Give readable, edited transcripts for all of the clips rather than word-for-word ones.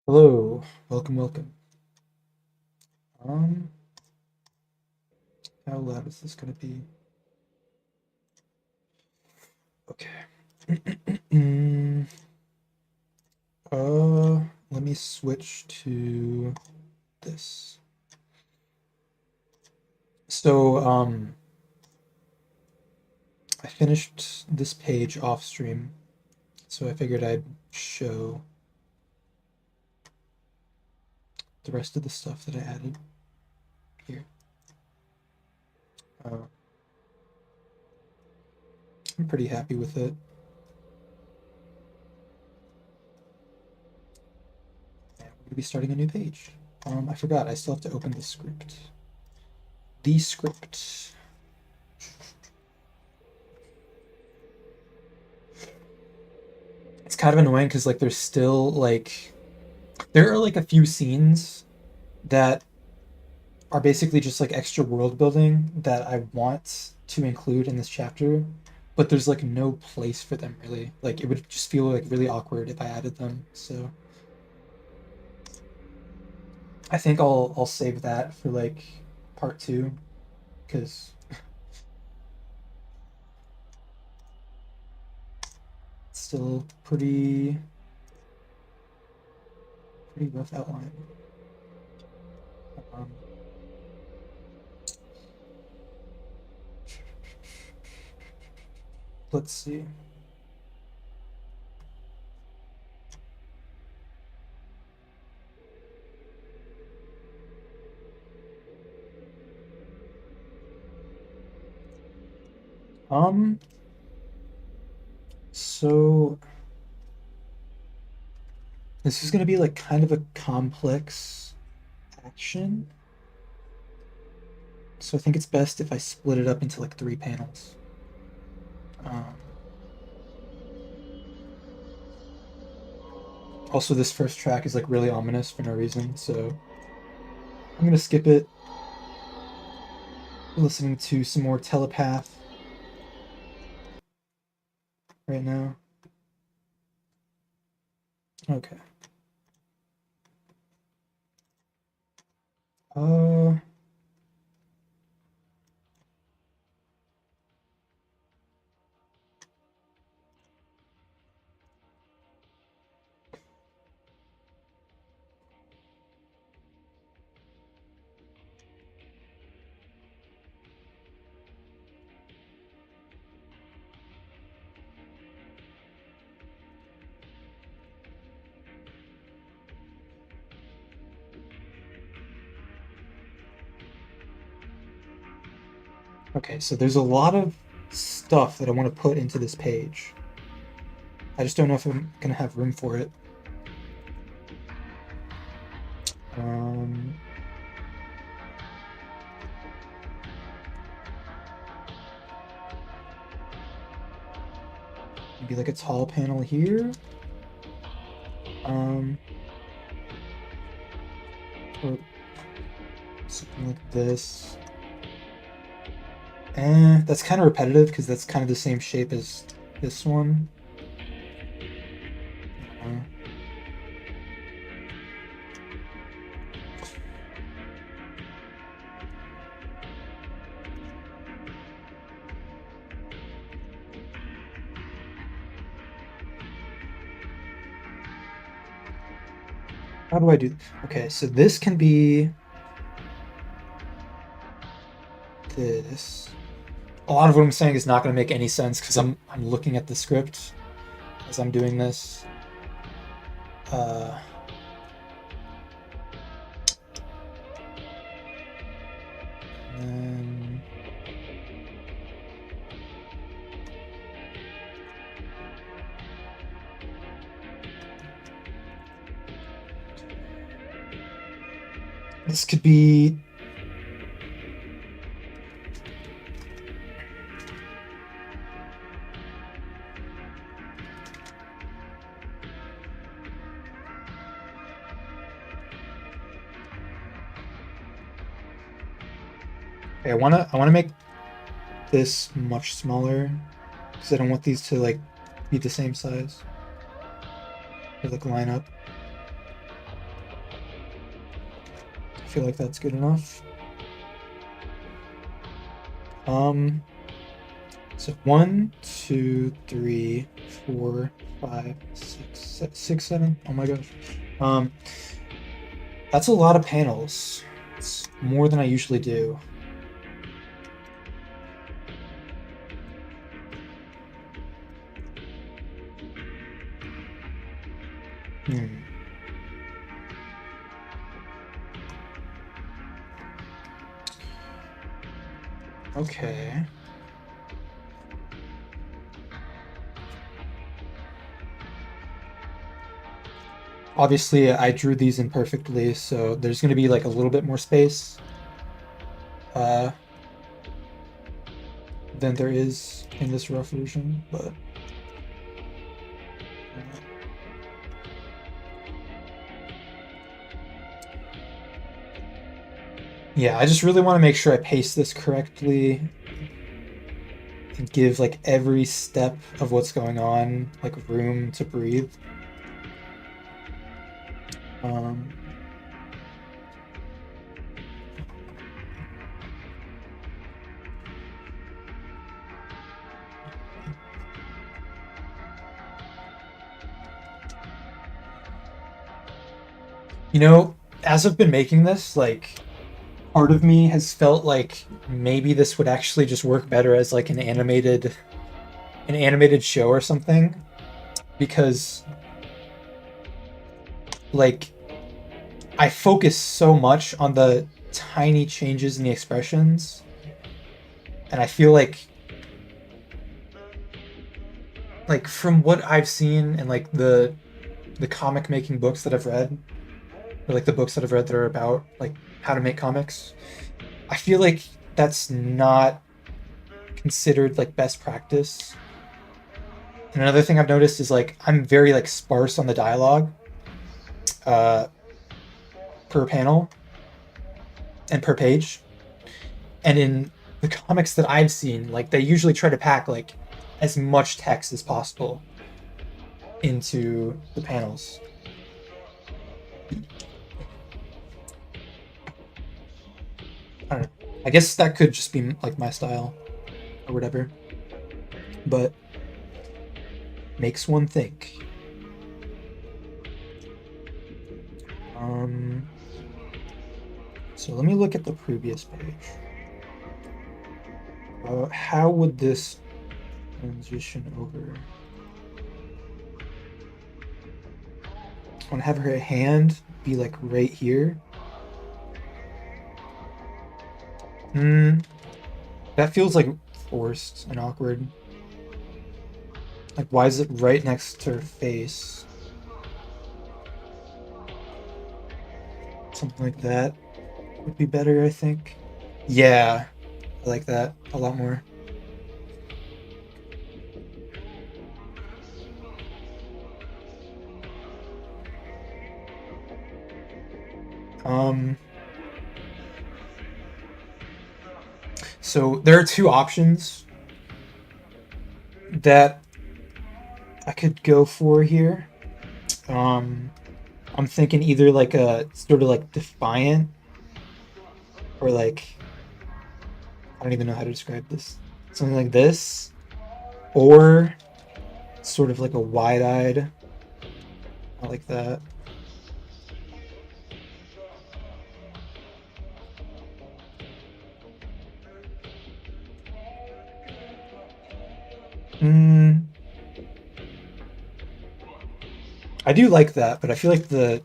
Hello, welcome. Um, how loud is this gonna be? Okay. Let me switch to this. So, I finished this page off stream, so I figured I'd show the rest of the stuff that I added here. Uh, I'm pretty happy with it. And we're gonna be starting a new page. I forgot, I still have to open the script. The script. It's kind of annoying because like there's still like there are like a few scenes that are basically just like extra world building that I want to include in this chapter, but there's like no place for them really. Like it would just feel like really awkward if I added them. So I think I'll save that for like part two because it's still pretty rough outline. Um, let's see. Um, so this is gonna be like kind of a complex action. So I think it's best if I split it up into like three panels. Um, also, this first track is like really ominous for no reason, so I'm gonna skip it. Listening to some more Telepath right now. Okay. Uh, okay, so there's a lot of stuff that I want to put into this page. I just don't know if I'm gonna have room for it. Um, maybe like a tall panel here. Um, or something like this. That's kind of repetitive because that's kind of the same shape as this one. Uh, how do I do? Okay, so this can be this. A lot of what I'm saying is not going to make any sense because I'm looking at the script as I'm doing this. Uh, and this could be. Okay, I wanna make this much smaller because I don't want these to like be the same size or like line up. feel like that's good enough. So 1, 2, 3, 4, 5, 6, 7. Oh my gosh. That's a lot of panels. It's more than I usually do. Okay. Obviously, I drew these imperfectly, so there's going to be like a little bit more space than there is in this rough version, but yeah, I just really want to make sure I paste this correctly and give like every step of what's going on like room to breathe. You know, as I've been making this, like, part of me has felt like maybe this would actually just work better as like an animated show or something, because like I focus so much on the tiny changes in the expressions, and I feel like from what I've seen and like the comic making books that I've read, or like the books that I've read that are about like how to make comics, I feel like that's not considered like best practice. And another thing I've noticed is like I'm very like sparse on the dialogue per panel and per page. And in the comics that I've seen, like they usually try to pack like as much text as possible into the panels. I don't know. I guess that could just be like my style or whatever. But makes one think. So let me look at the previous page. How would this transition over? I want to have her hand be like right here. That feels like forced and awkward. Like, why is it right next to her face? Something like that would be better, I think. Yeah, I like that a lot more. So there are two options that I could go for here. I'm thinking either like a sort of like defiant, or like I don't even know how to describe this. Something like this, or sort of like a wide-eyed. I like that. I do like that, but I feel like the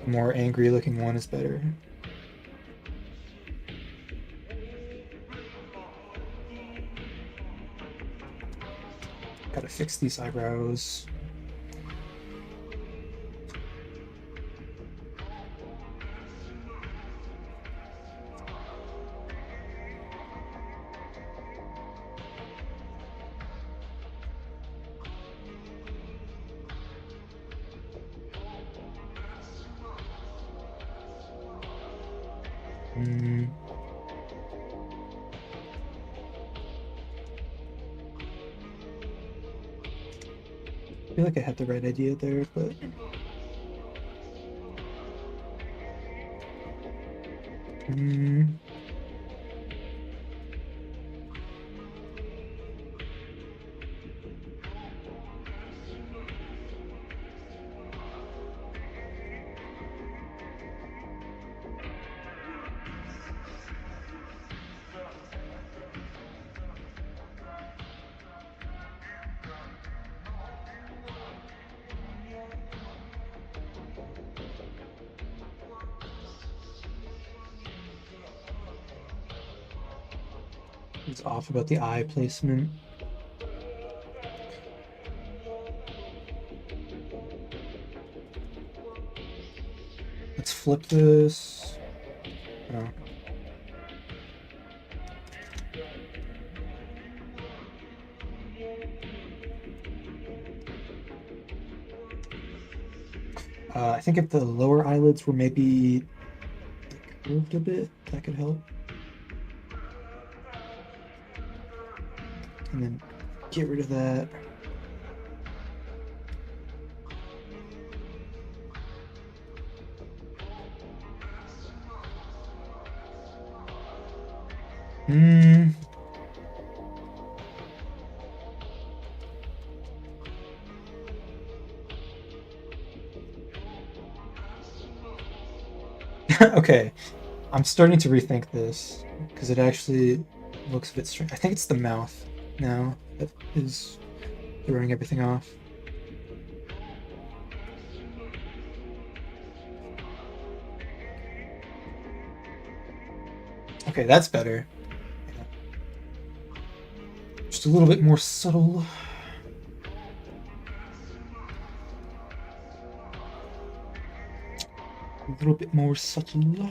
more angry looking one is better. Gotta fix these eyebrows. I feel like I had the right idea there, but Mm. It's off about the eye placement. Let's flip this. Oh. I think if the lower eyelids were maybe curved a bit, that could help. And then get rid of that. Hmm. Okay, I'm starting to rethink this because it actually looks a bit strange. I think it's the mouth now that is throwing everything off. Okay, that's better. Yeah. Just a little bit more subtle. A little bit more subtle.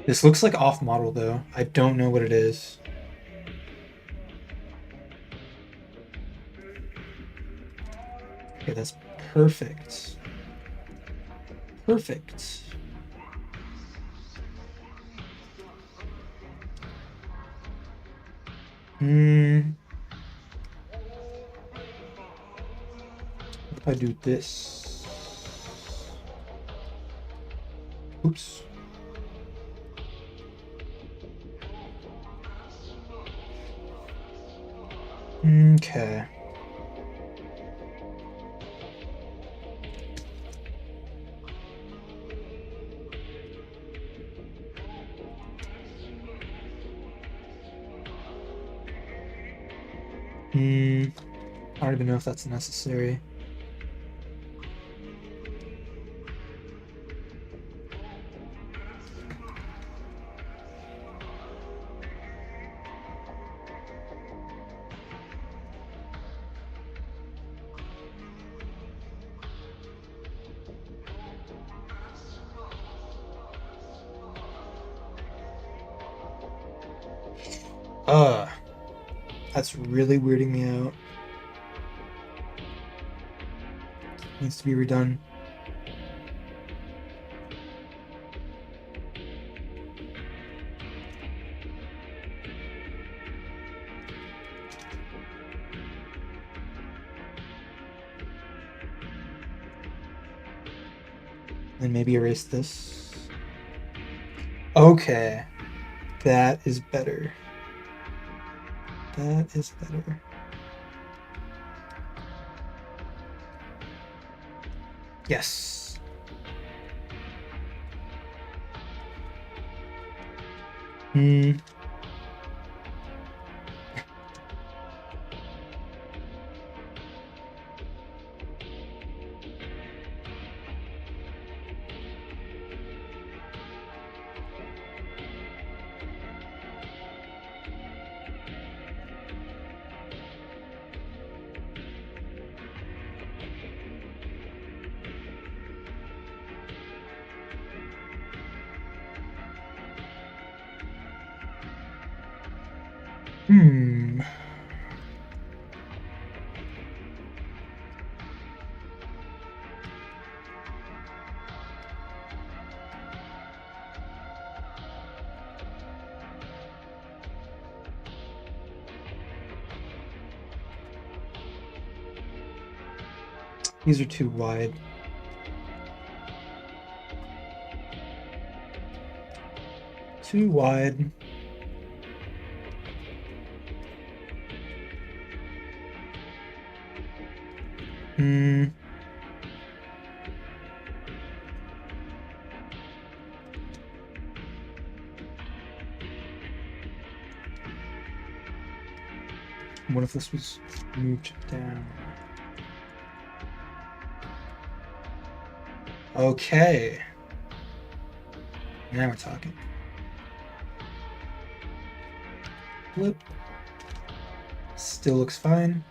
This looks like off model though. I don't know what it is. Okay, that's perfect. Perfect. Hmm. What if I do this? Oops. Okay. I don't even know if that's necessary. Uh, that's really weirding me out. Needs to be redone. And maybe erase this. Okay. That is better. That is better. Yes. Hmm. Hmm. These are too wide. Too wide. Hmm. What if this was moved down? Okay. Now we're talking. Flip. Still looks fine.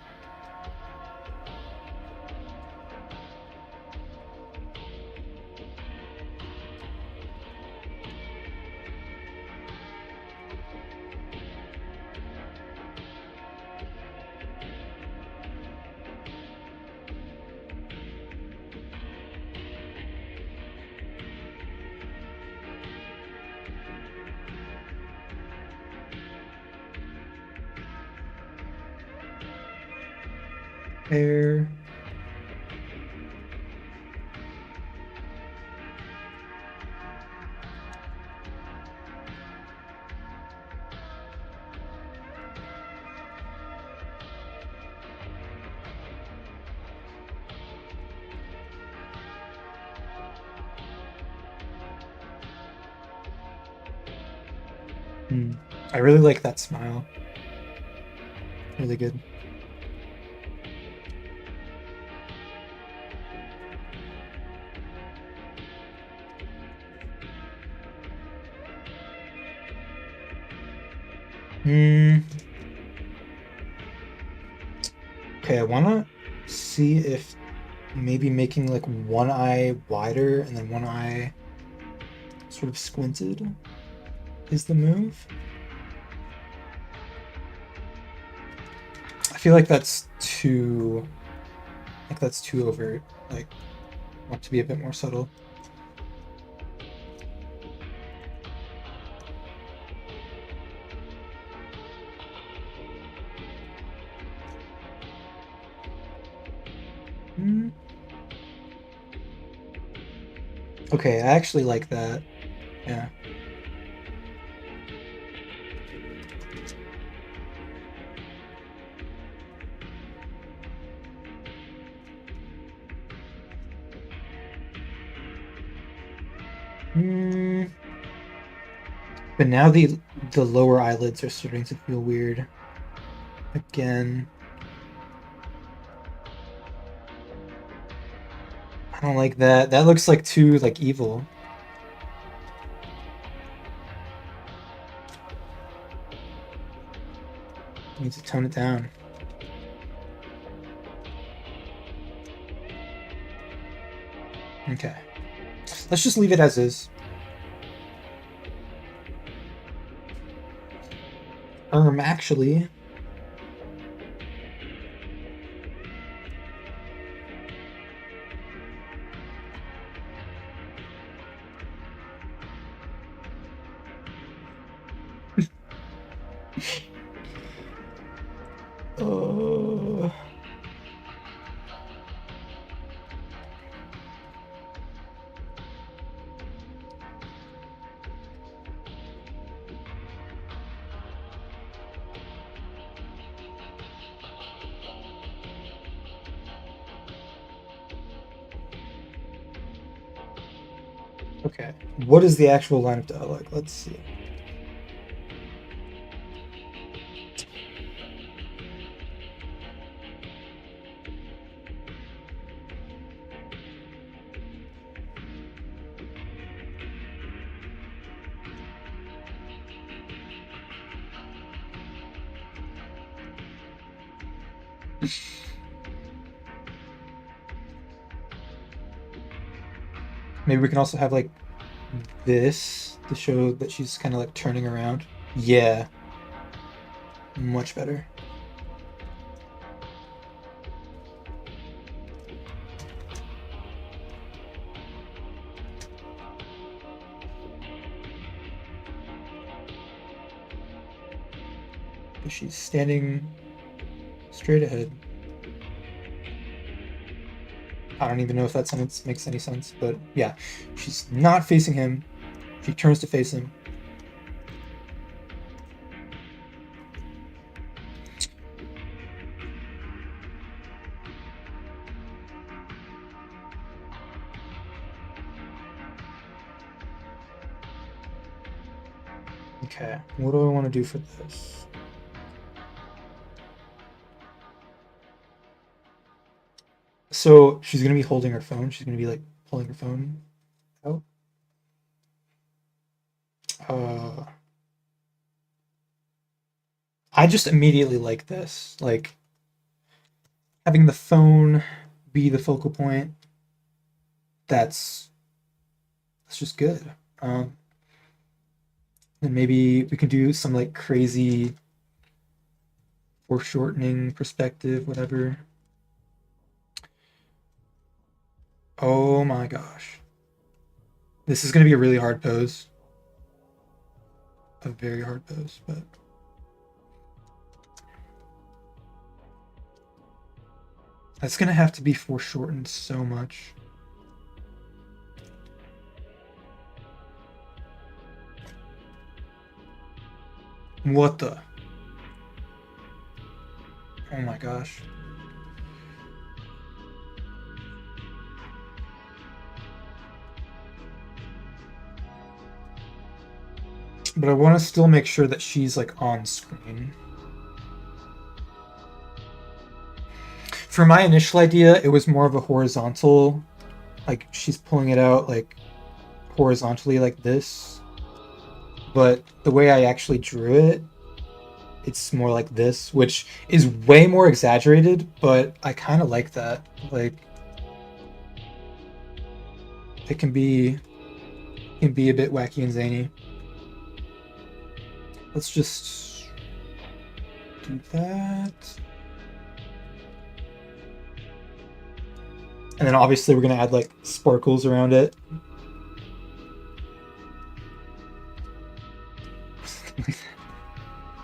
Air. I really like that smile. Really good. Okay, I wanna see if maybe making like one eye wider and then one eye sort of squinted is the move. I feel like that's too overt. Like, I want to be a bit more subtle. Okay, I actually like that. Yeah. But now the lower eyelids are starting to feel weird. Again. I don't like that. That looks like too like evil. Need to tone it down. Okay. Let's just leave it as is. Actually. uh... Okay. What is the actual line of dialogue? Let's see. Maybe we can also have like this to show that she's kind of like turning around. Yeah. Much better. She's standing straight ahead. I don't even know if that sentence makes any sense, but yeah, she's not facing him. She turns to face him. Okay, what do I want to do for this? So she's gonna be holding her phone. She's gonna be like pulling her phone out. I just immediately like this, like having the phone be the focal point. That's just good. And maybe we can do some like crazy foreshortening perspective, whatever. Oh my gosh. This is going to be a really hard pose. A very hard pose, but... That's going to have to be foreshortened so much. What the? Oh my gosh. But I want to still make sure that she's like on screen. For my initial idea, it was more of a horizontal, like she's pulling it out like horizontally like this. But the way I actually drew it, it's more like this, which is way more exaggerated, but I kind of like that. Like, it can be a bit wacky and zany. Let's just do that. And then obviously we're gonna add like sparkles around it.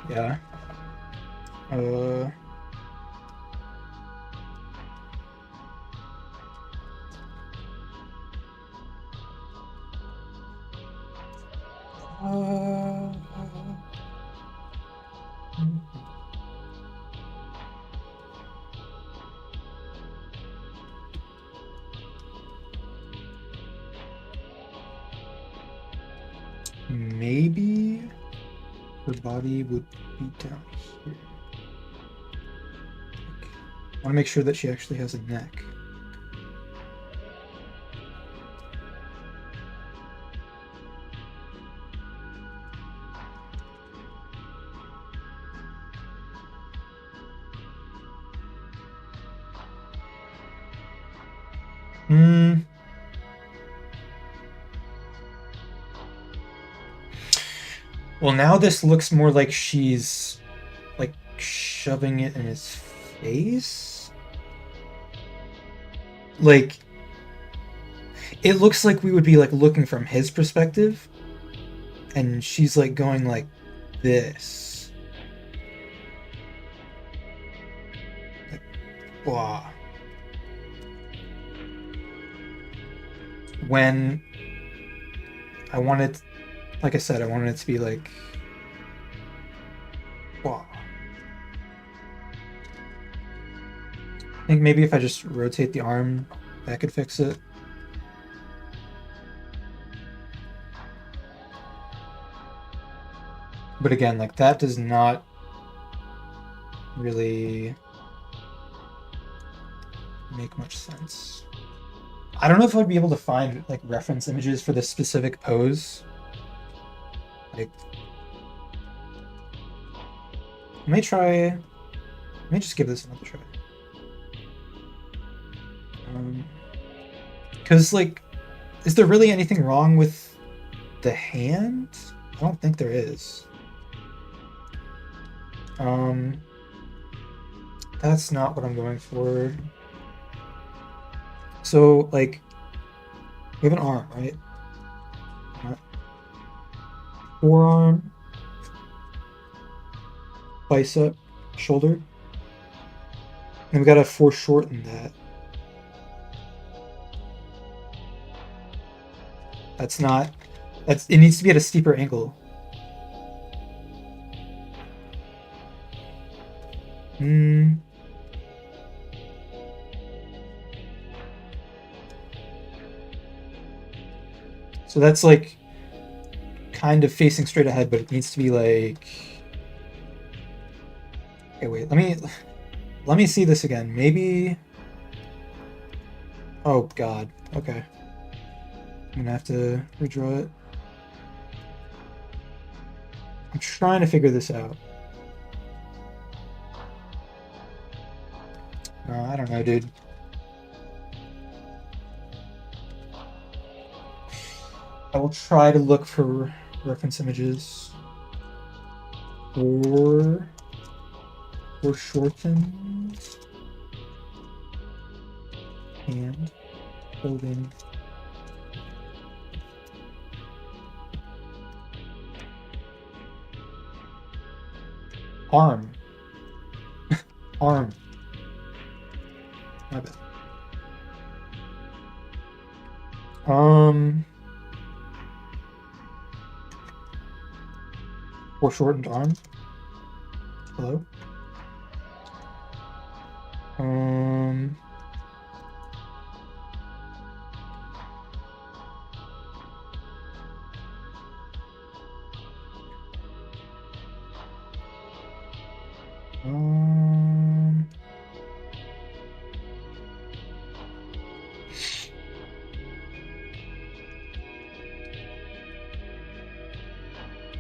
Yeah. Maybe her body would be down here. I want to make sure that she actually has a neck. Well, now this looks more like she's like shoving it in his face. Like, it looks like we would be like looking from his perspective, and she's like going like this. Like, wow. When I wanted, like I said, I wanted it to be like, wow. I think maybe if I just rotate the arm, that could fix it. But again, like that does not really make much sense. I don't know if I'd be able to find like reference images for this specific pose. Like, let me just give this another try. Because like, is there really anything wrong with the hand? I don't think there is. Um, that's not what I'm going for. So, like, we have an arm, right? Forearm, bicep, shoulder. And we gotta foreshorten that. That's not. It needs to be at a steeper angle. Hmm. So that's like kind of facing straight ahead, but it needs to be like. Okay, wait. Let me see this again. Maybe. Oh God. Okay. I'm gonna have to redraw it. I'm trying to figure this out. I don't know, dude. I will try to look for reference images. Or shortened hand holding arm. Arm. My bad. Foreshortened arm. Hello. Um.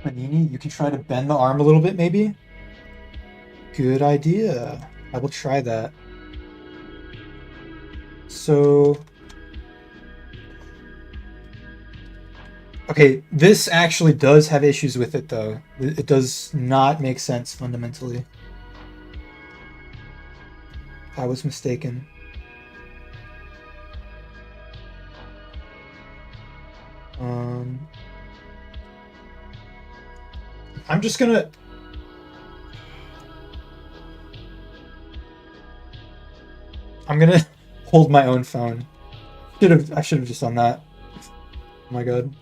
Manini, you can try to bend the arm a little bit, maybe? Good idea. I will try that. So... Okay, this actually does have issues with it, though. It does not make sense fundamentally. I was mistaken. I'm just gonna... I'm gonna hold my own phone. I should have just done that. Oh my god.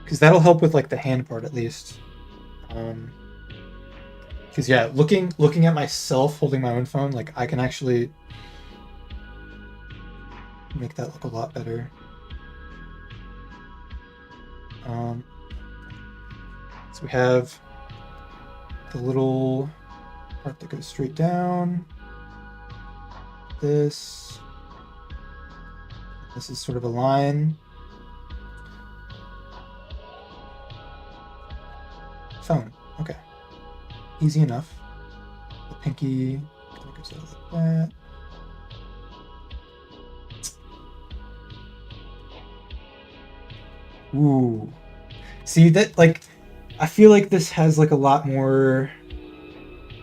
Because that'll help with like the hand part at least. Because yeah, looking at myself holding my own phone, like I can actually make that look a lot better. So we have the little part that goes straight down. This is sort of a line. Phone. Okay. Easy enough. The pinky goes out like that. Ooh. See that, like, I feel like this has like a lot more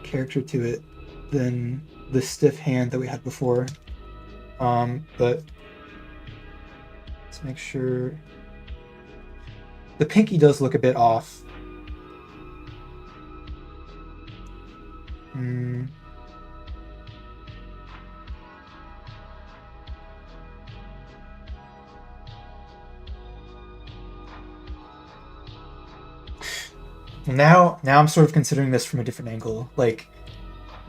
character to it than the stiff hand that we had before. But let's make sure the pinky does look a bit off. Now I'm sort of considering this from a different angle. Like,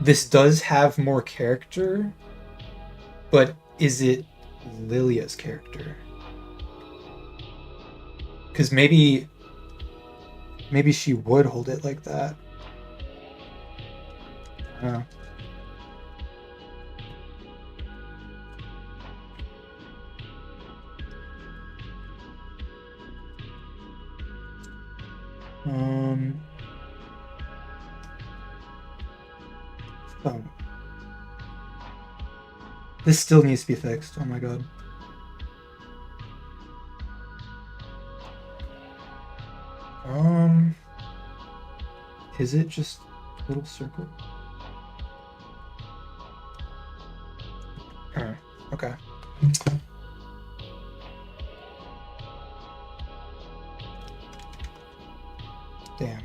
this does have more character, but is it Lilia's character? Because maybe she would hold it like that. I don't know. Oh. This still needs to be fixed. Oh my god. Um, is it just a little circle? Huh, okay. Damn.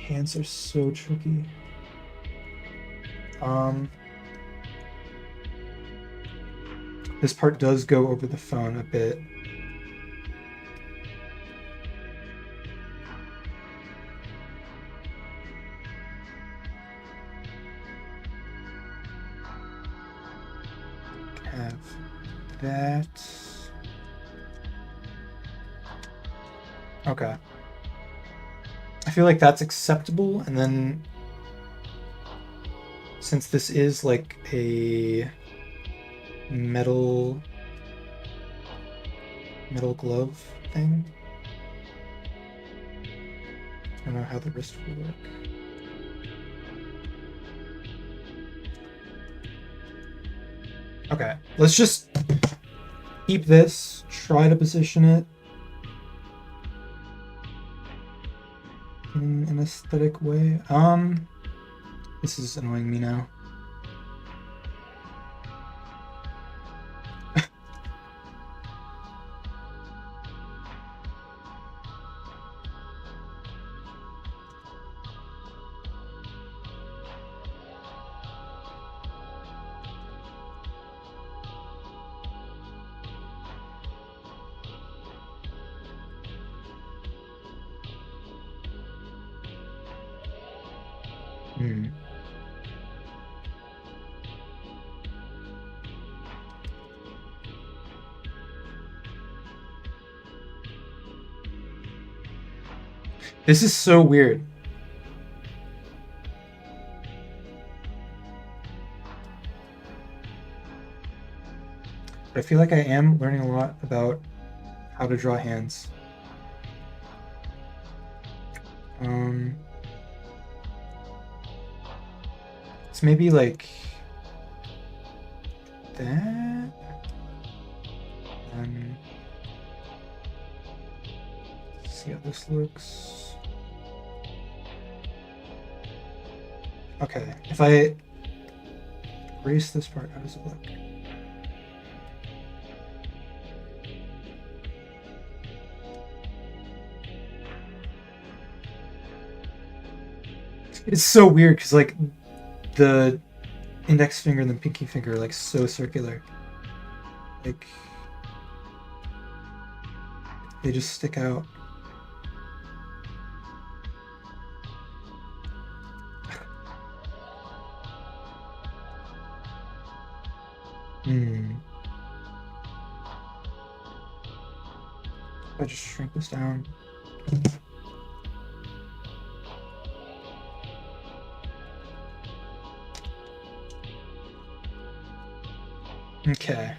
Hands are so tricky. This part does go over the phone a bit. Have that. Okay. I feel like that's acceptable, and then since this is like a metal glove thing, I don't know how the wrist will work. Okay, let's just keep this, try to position it in an aesthetic way. This is annoying me now. This is so weird. But I feel like I am learning a lot about how to draw hands. It's maybe like that. See how this looks. Okay, if I erase this part, how does it look? It's so weird because like the index finger and the pinky finger are like so circular. Like they just stick out. I just shrink this down. Okay.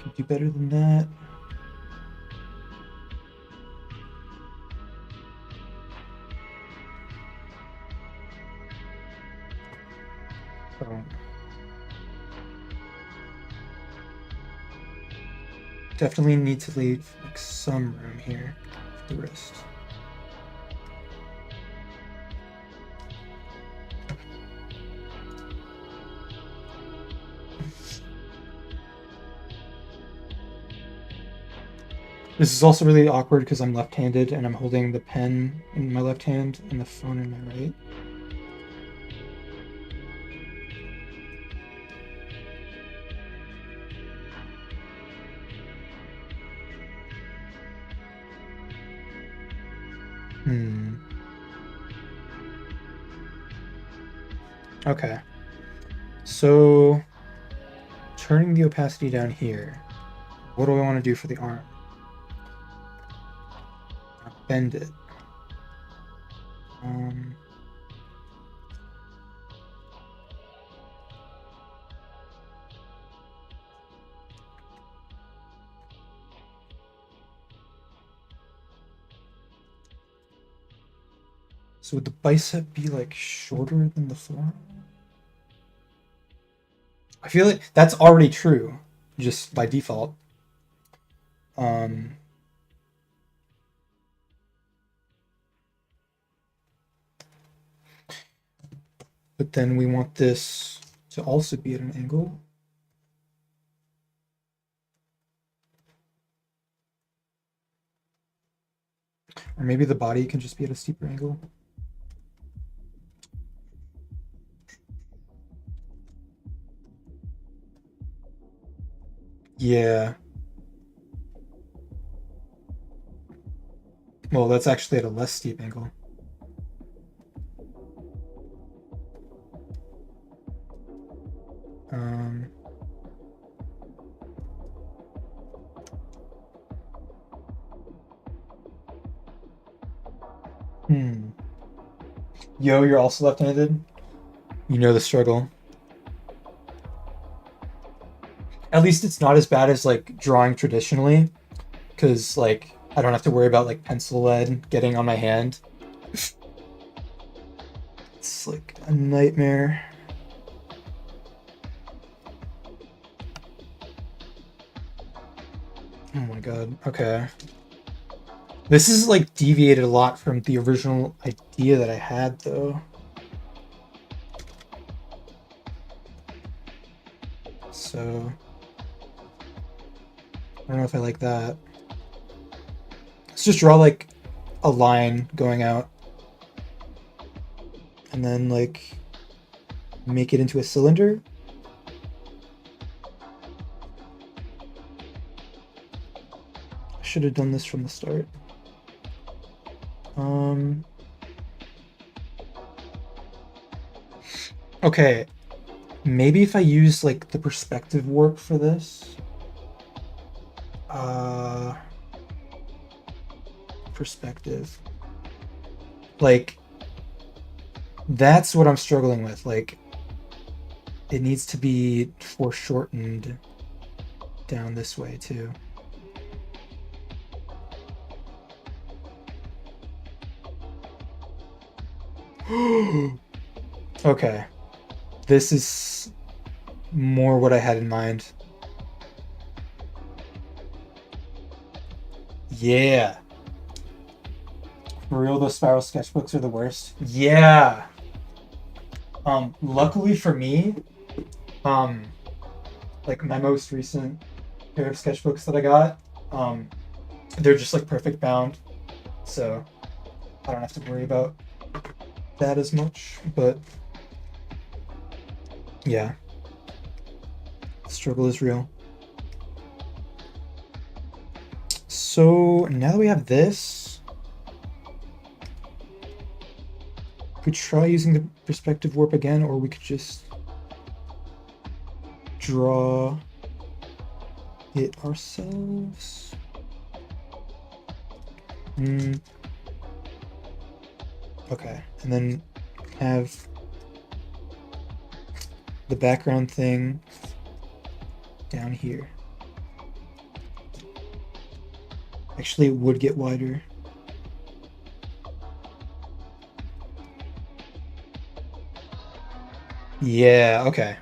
Could do better than that. So, definitely need to leave like some room here for the wrist. This is also really awkward because I'm left-handed and I'm holding the pen in my left hand and the phone in my right. Okay. So, turning the opacity down here, what do I want to do for the arm? Bend it. So would the bicep be like shorter than the forearm? I feel like that's already true, just by default. Um, but then we want this to also be at an angle. Or maybe the body can just be at a steeper angle. Yeah. Well, that's actually at a less steep angle. Um, Yo, you're also left-handed? You know the struggle. At least it's not as bad as like drawing traditionally, because like I don't have to worry about like pencil lead getting on my hand. It's like a nightmare. Oh my god. Okay. This is like deviated a lot from the original idea that I had though. So I don't know if I like that. Let's just draw like a line going out and then like make it into a cylinder. I should have done this from the start. Okay, maybe if I use like the perspective warp for this. Perspective. Like, that's what I'm struggling with. Like, it needs to be foreshortened down this way too. Okay. This is more what I had in mind. Yeah. For real, those spiral sketchbooks are the worst. Yeah. Luckily for me, like my most recent pair of sketchbooks that I got, they're just like perfect bound, so I don't have to worry about that as much. But yeah, the struggle is real. So now that we have this, we could try using the perspective warp again, or we could just draw it ourselves. Okay, and then have the background thing down here. Actually, it would get wider. Yeah, okay.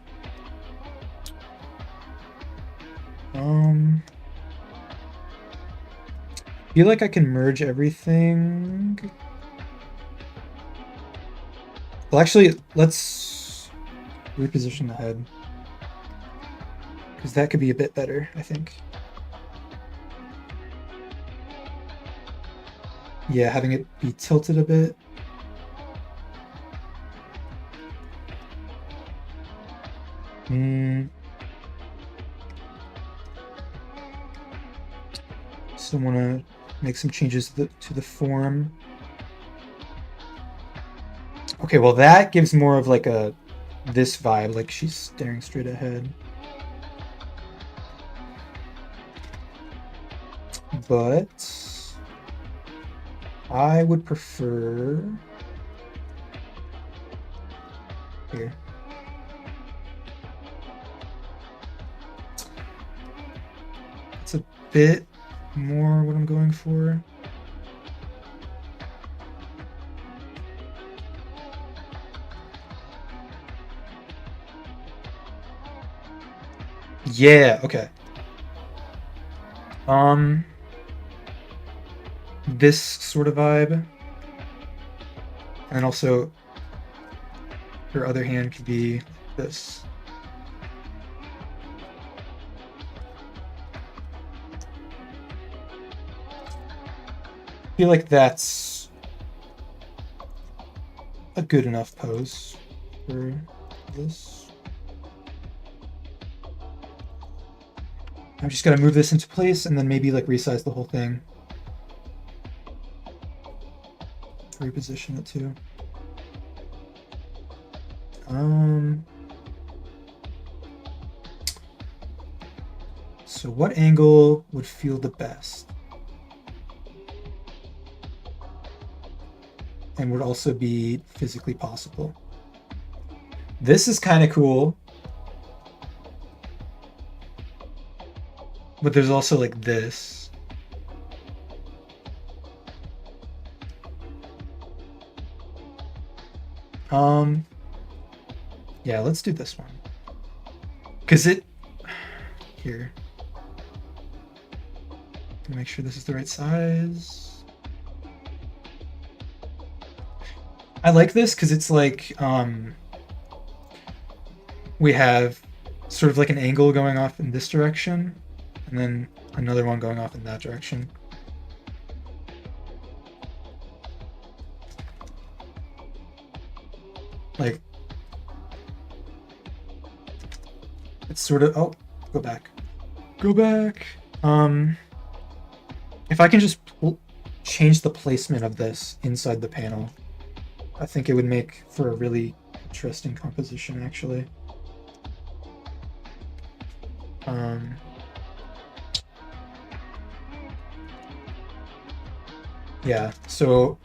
Feel like I can merge everything. Well, actually, let's reposition the head. Because that could be a bit better, I think. Yeah, having it be tilted a bit. So I want to make some changes to the form. Okay, well that gives more of like this vibe, like she's staring straight ahead. But I would prefer here. It's a bit more what I'm going for. Yeah, okay. Um, this sort of vibe. And also, your other hand could be this. I feel like that's a good enough pose for this. I'm just gonna move this into place and then maybe like resize the whole thing. Reposition it too. So what angle would feel the best? And would also be physically possible. This is kind of cool. But there's also like this. Yeah, let's do this one. Cause it here. Make sure this is the right size. I like this because it's like we have sort of like an angle going off in this direction, and then another one going off in that direction. Like it's sort of go back. Go back. If I can just change the placement of this inside the panel, I think it would make for a really interesting composition, actually. Yeah, so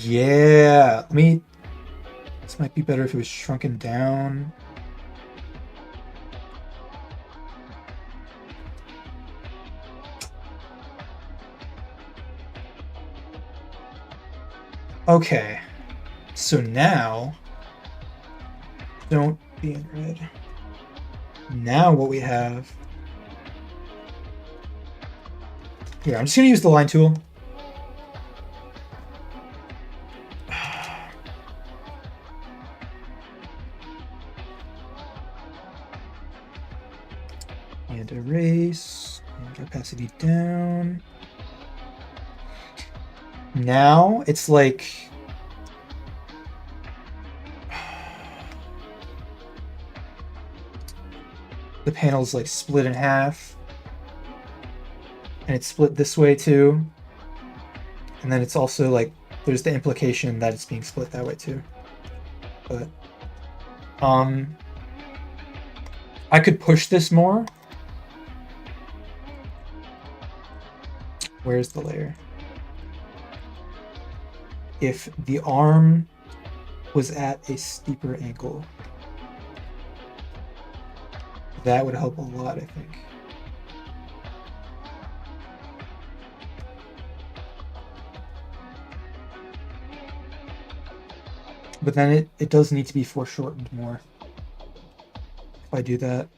yeah, this might be better if it was shrunken down. Okay, so now, don't be in red. Now what we have, here, I'm just gonna use the line tool. And erase, and opacity down. Now it's like, the panel's like split in half, and it's split this way too. And then it's also like, there's the implication that it's being split that way too. But, I could push this more. Where's the layer? If the arm was at a steeper angle, that would help a lot, I think. But then it does need to be foreshortened more if I do that.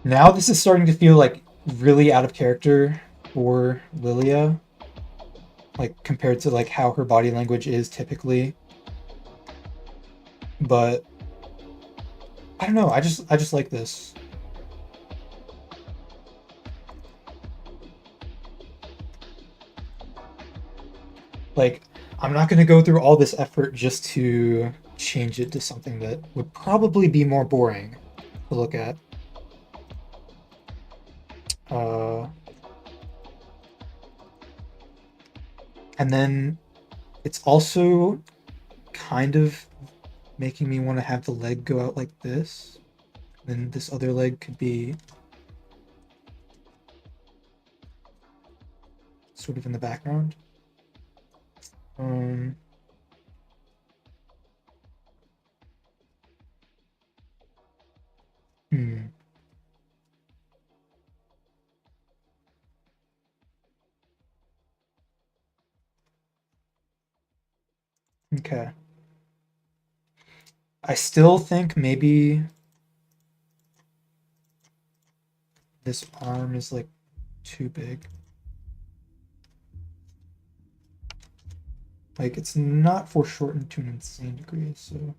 Now this is starting to feel like really out of character for Lilia, like compared to like how her body language is typically. But I don't know, I just like this. Like, I'm not gonna go through all this effort just to change it to something that would probably be more boring to look at. And then it's also kind of making me want to have the leg go out like this. Then this other leg could be sort of in the background. Hmm. Okay. I still think maybe this arm is like too big. Like it's not foreshortened to an insane degree, so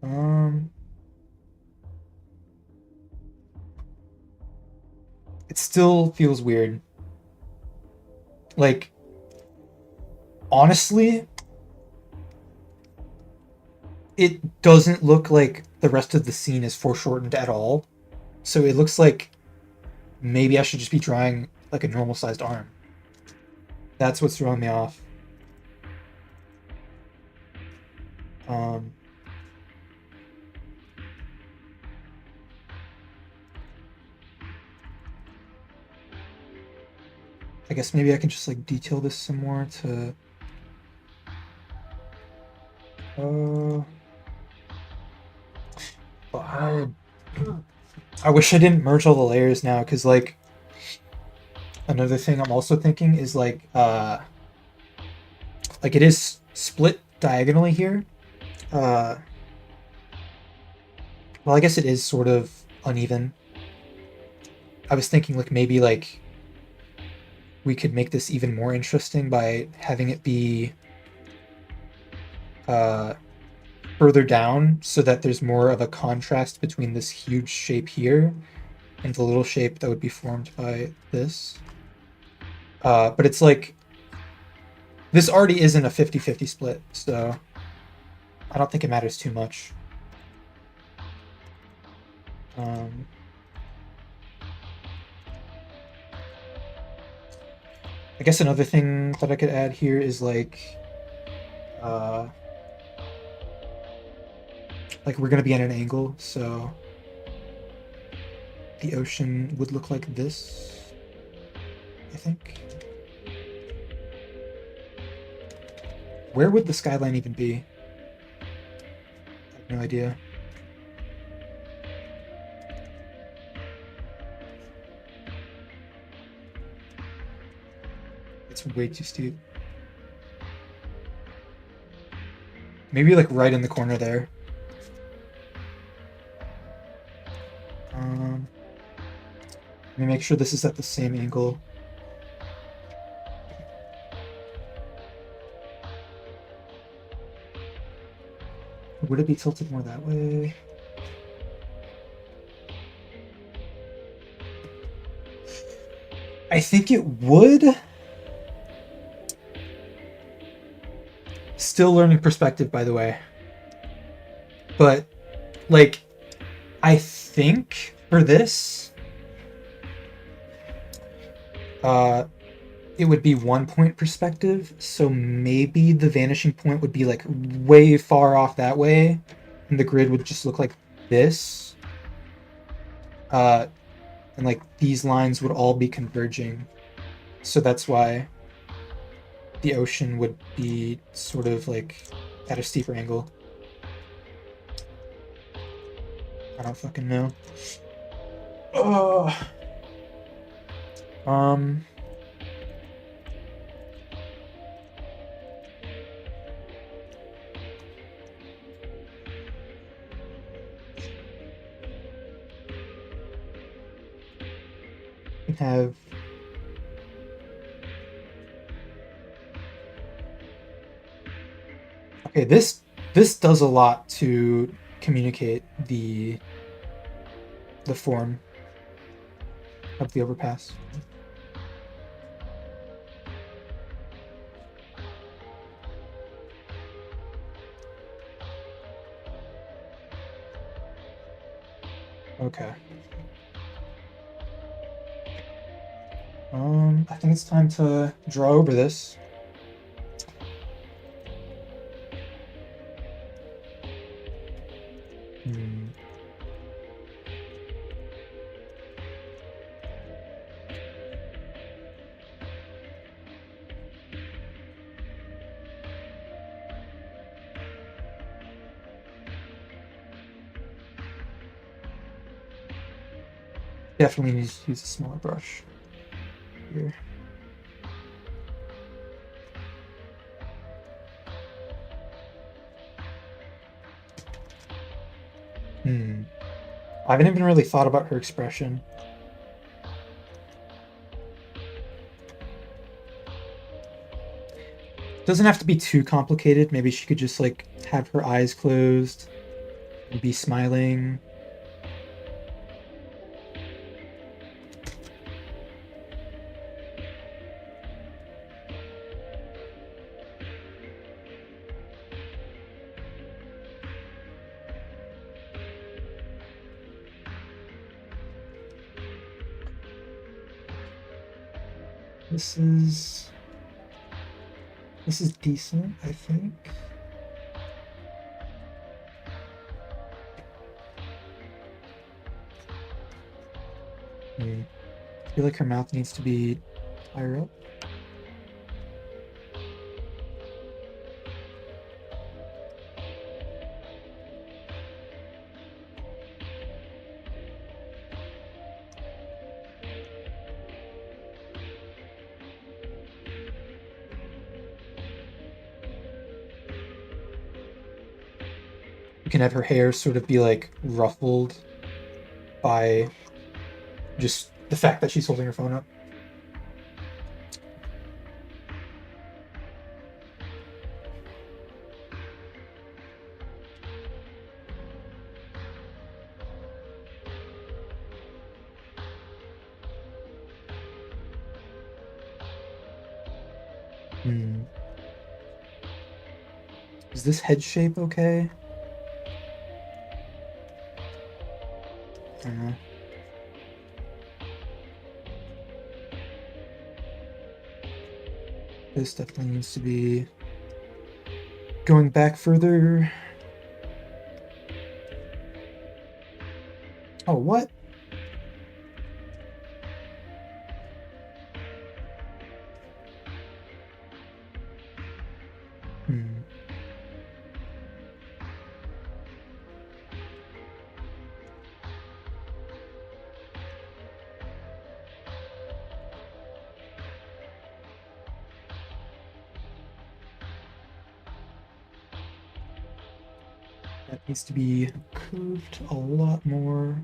um it still feels weird. Like honestly, it doesn't look like the rest of the scene is foreshortened at all. So it looks like maybe I should just be drawing like a normal sized arm. That's what's throwing me off. Um, I guess maybe I can just like detail this some more to. Uh, but I wish I didn't merge all the layers now, because like another thing I'm also thinking is like it is split diagonally here. Uh, well, I guess it is sort of uneven. I was thinking like maybe like we could make this even more interesting by having it be uh, further down so that there's more of a contrast between this huge shape here and the little shape that would be formed by this. But it's like this already isn't a 50-50 split, so I don't think it matters too much. Um, I guess another thing that I could add here is uh, like we're gonna be at an angle, so the ocean would look like this, I think. Where would the skyline even be? I have no idea. It's way too steep. Maybe like right in the corner there. Um, Let me make sure this is at the same angle. Would it be tilted more that way? I think it would. Still learning perspective, by the way. But, like, I think for this, uh, it would be 1 point perspective. So maybe the vanishing point would be like way far off that way, and the grid would just look like this. Uh, and like these lines would all be converging. So that's why the ocean would be sort of like at a steeper angle. I don't fucking know. Oh. Um. We have. Okay, this does a lot to communicate the form of the overpass. Okay. I think it's time to draw over this. Hmm. Definitely need to use a smaller brush here. I haven't even really thought about her expression. Doesn't have to be too complicated. Maybe she could just like have her eyes closed and be smiling. This is decent, I think. I feel like her mouth needs to be higher up. You can have her hair sort of be like ruffled by just the fact that she's holding her phone up. Is this head shape okay? I don't know. This definitely needs to be going back further. Oh, what? That needs to be curved a lot more.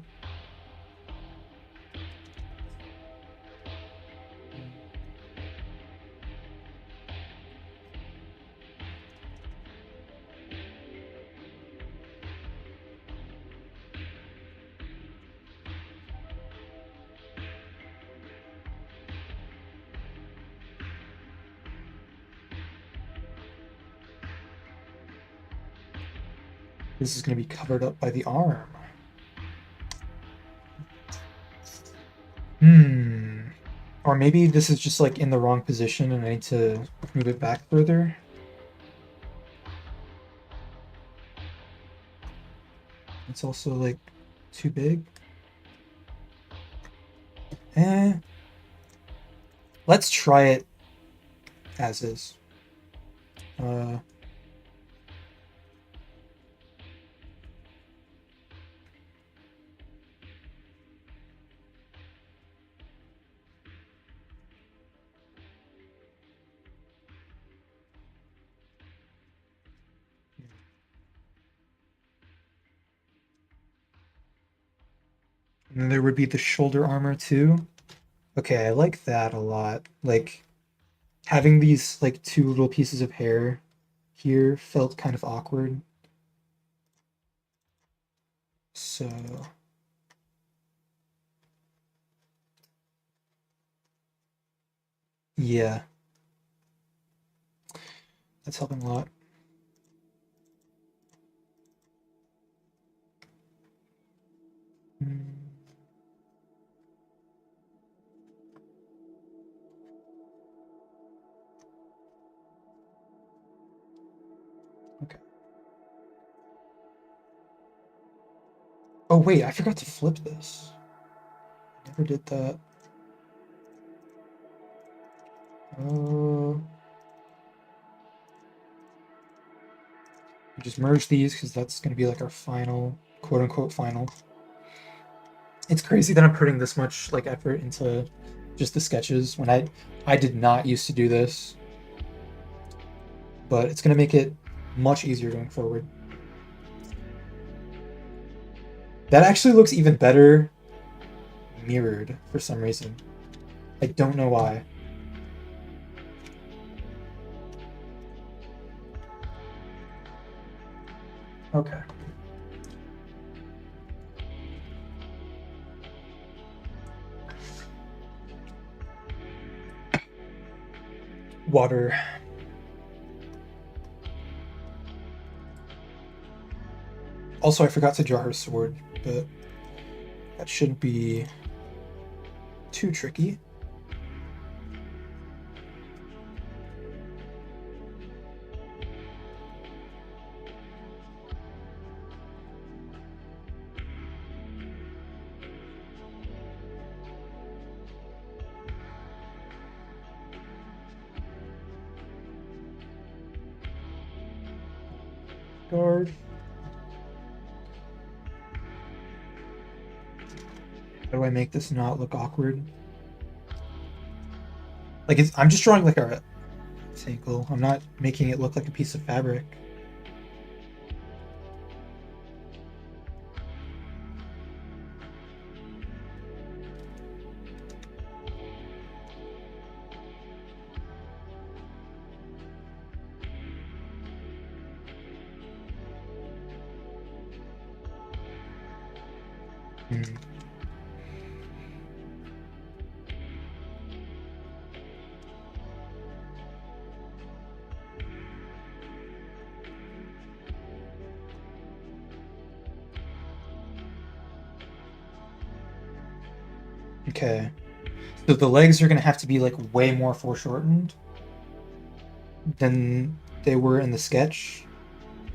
This is going to be covered up by the arm. Or maybe this is just like in the wrong position and I need to move it back further. It's also like too big. Let's try it as is. And then there would be the shoulder armor too. Okay, I like that a lot. Like having these like two little pieces of hair here felt kind of awkward. So yeah, that's helping a lot. Okay. Oh wait, I forgot to flip this. Never did that. We just merge these because that's going to be like our final, quote unquote final It's crazy that I'm putting this much like effort into just the sketches when I did not used to do this, but it's gonna make it much easier going forward. That actually looks even better mirrored for some reason. I don't know why. Okay. Water. Also, I forgot to draw her sword, but that shouldn't be too tricky. Guard. How do I make this not look awkward? Like I'm just drawing like a rectangle. I'm not making it look like a piece of fabric. Hmm. Okay. So the legs are gonna have to be like way more foreshortened than they were in the sketch.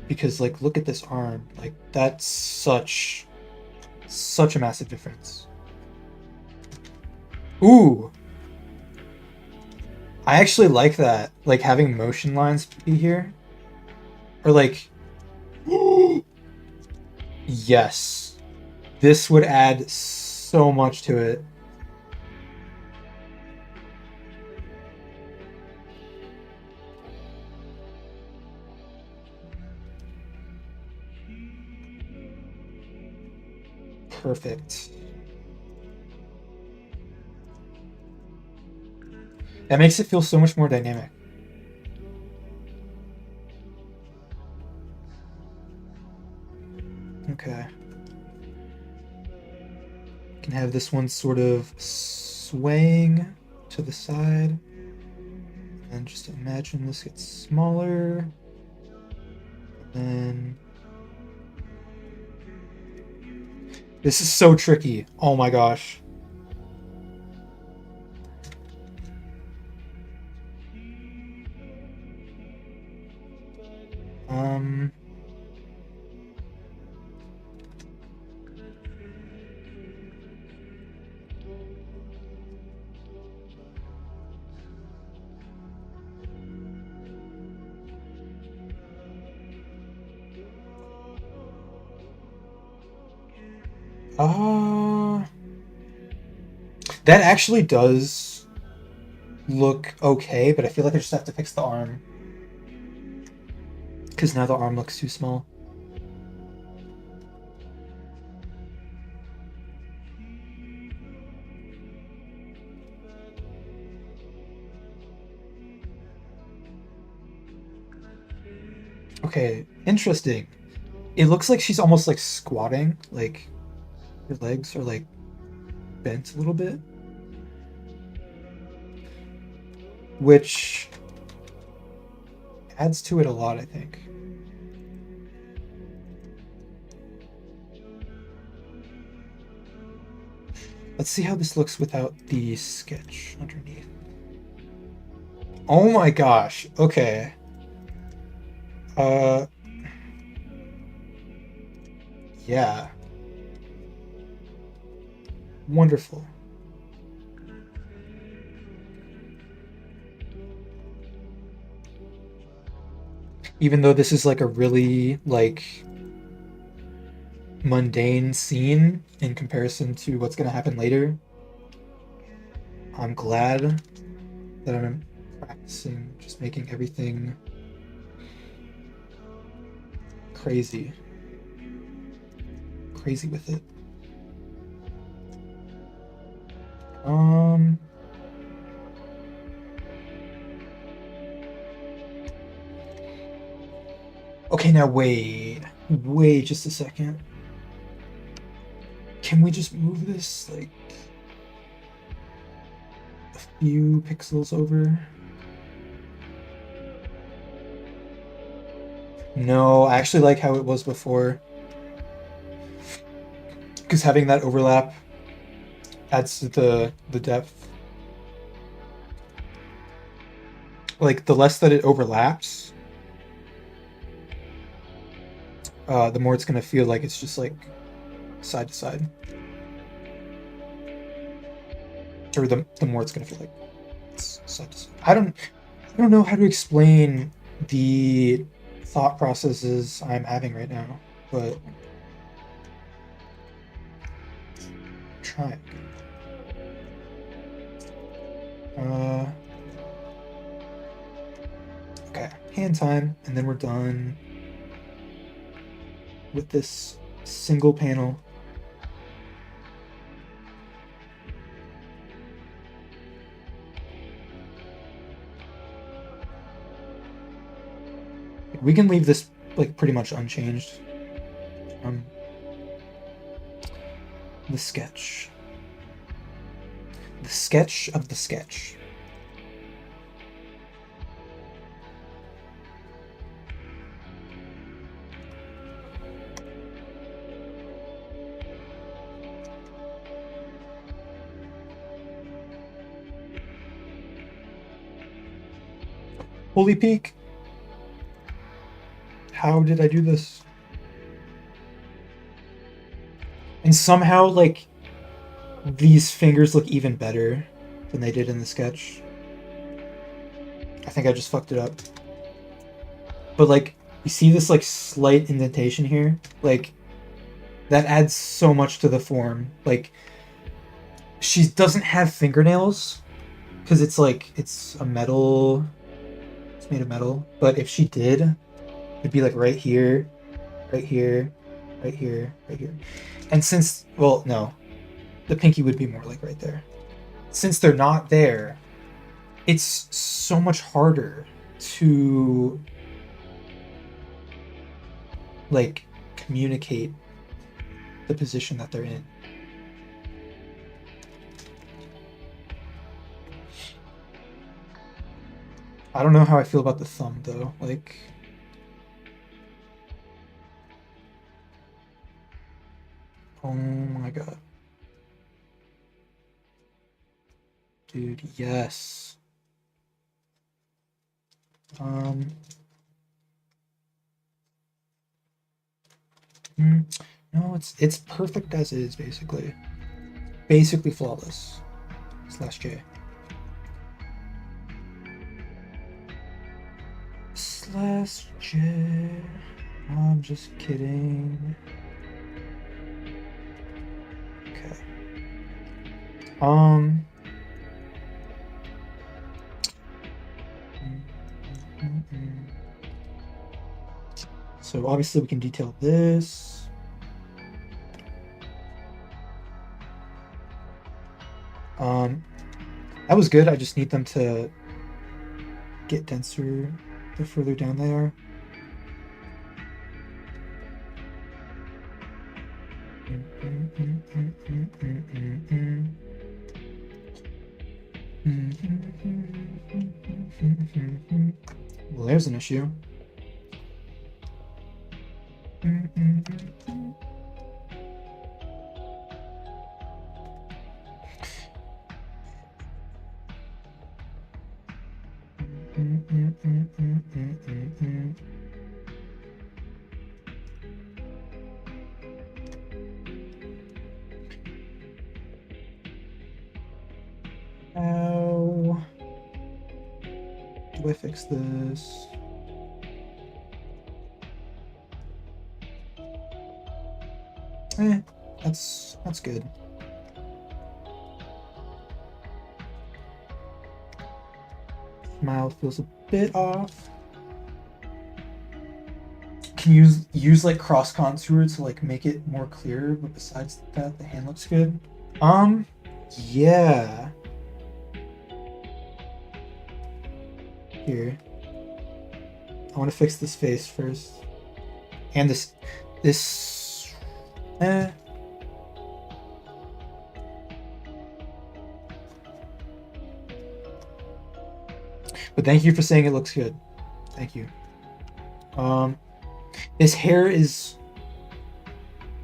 Because like look at this arm. Like that's such a massive difference. Ooh. I actually like that. Like having motion lines be here. Or like yes. This would add so much to it. Perfect. That makes it feel so much more dynamic. Okay. Can have this one sort of swaying to the side. And just imagine this gets smaller. And then this is so tricky. Oh my gosh. Um uh that actually does look okay, but I feel like I just have to fix the arm. Because now the arm looks too small. Okay, interesting. It looks like she's almost like squatting, like her legs are like bent a little bit. Which adds to it a lot, I think. Let's see how this looks without the sketch underneath. Oh my gosh. Okay. Uh yeah. Wonderful. Even though this is like a really like mundane scene in comparison to what's going to happen later. I'm glad that I'm practicing just making everything crazy with it. Okay, now wait just a second. Can we just move this like a few pixels over? No, I actually like how it was before. Because having that overlap adds to the depth. Like, the less that it overlaps, the more it's gonna feel like it's just like side to side. Or the more it's gonna feel like it's side to side. I don't know how to explain the thought processes I'm having right now, but I'm trying. Okay, hand time, and then we're done with this single panel. We can leave this like pretty much unchanged. The sketch. The sketch of the sketch. Holy peak. How did I do this? And somehow, like, these fingers look even better than they did in the sketch. I think I just fucked it up. But, like, you see this, like, slight indentation here? Like, that adds so much to the form. Like, she doesn't have fingernails, because it's, like, it's a metal... It's made of metal. But if she did, it'd be, like, right here, right here, right here, right here. And since... Well, no. The pinky would be more, like, right there. Since they're not there, it's so much harder to... like, communicate the position that they're in. I don't know how I feel about the thumb, though. Like... Oh my god. Dude, yes. No, it's perfect as is, basically. Basically flawless. /J. /J. I'm just kidding. Okay. So obviously we can detail this. That was good. I just need them to get denser the further down they are. Well, there's an issue. How do I fix this? Eh, that's good. Smile feels a bit off. Can you use like cross contour to like make it more clear, but besides that, the hand looks good. Yeah. Here. I want to fix this face first. And this, eh. But thank you for saying it looks good. Thank you. This hair is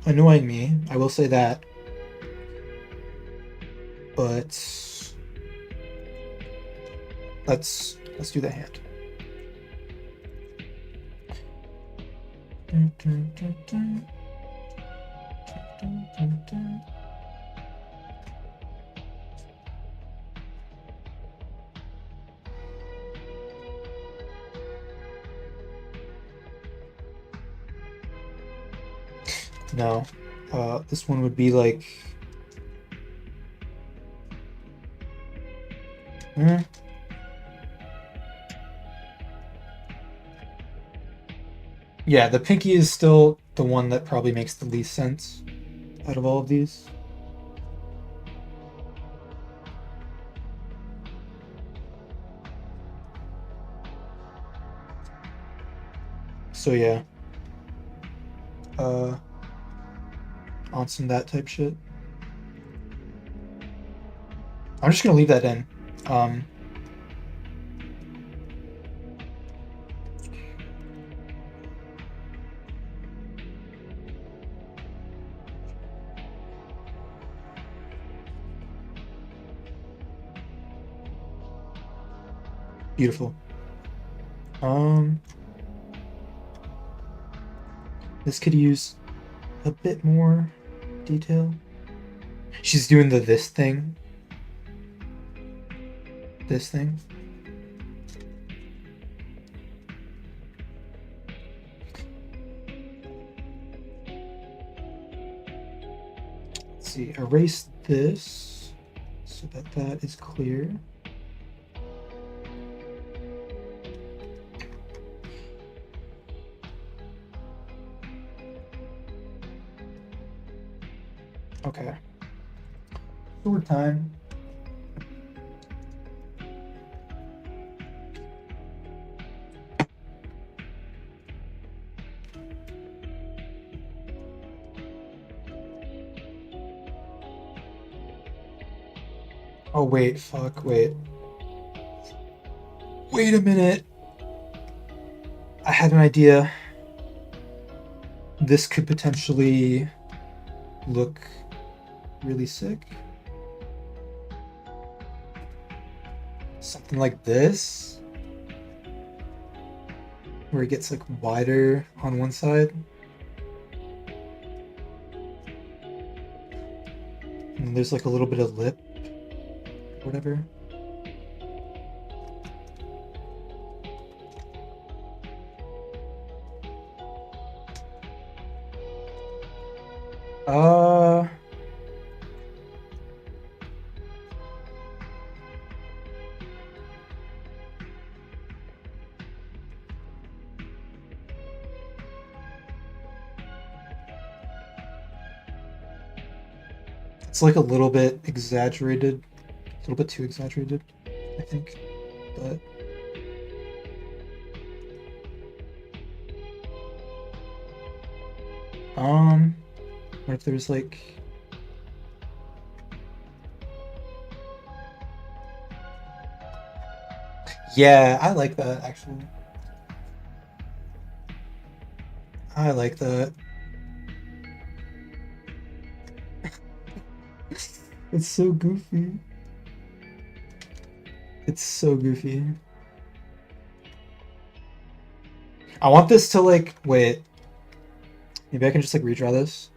annoying me. I will say that. But let's do the hand. No. This one would be like... Yeah, the pinky is still the one that probably makes the least sense out of all of these. So yeah. On some that type shit. I'm just gonna leave that in. Beautiful. This could use a bit more detail. She's doing the this thing. This thing. Let's see, erase this so that that is clear. Okay. Sword time. Oh wait, fuck, wait. Wait a minute. I had an idea. This could potentially look really sick. Something like this, where it gets like wider on one side. And there's like a little bit of lip, whatever. It's like a little bit exaggerated, a little bit too exaggerated, I think. But what if there's like yeah, I like that actually. I like that. It's so goofy. It's so goofy. I want this to like wait. Maybe I can just like redraw this.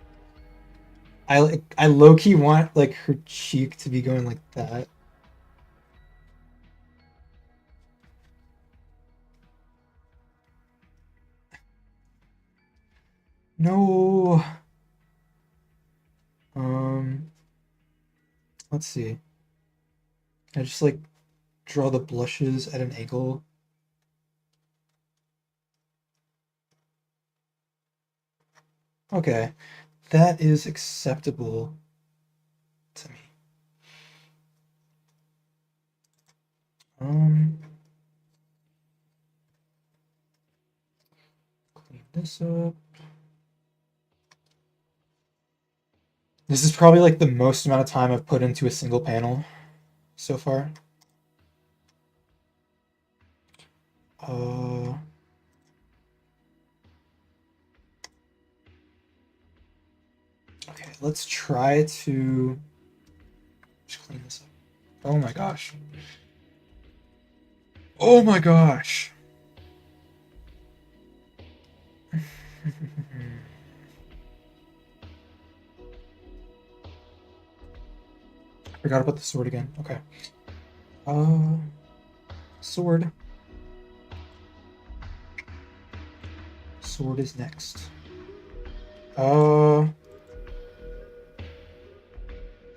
I low key want like her cheek to be going like that. No. Let's see. I just like draw the blushes at an angle. Okay, that is acceptable to me. Clean this up. This is probably like the most amount of time I've put into a single panel so far. Okay, let's try to just clean this up. Oh my gosh. Oh my gosh. I forgot about the sword again. Okay. Sword. Sword is next.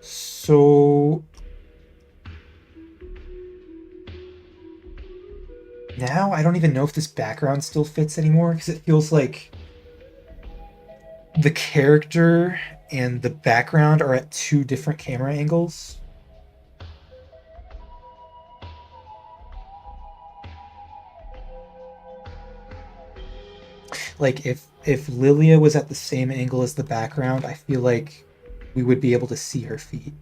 So now I don't even know if this background still fits anymore because it feels like the character and the background are at two different camera angles. Like if Lilia was at the same angle as the background, I feel like we would be able to see her feet.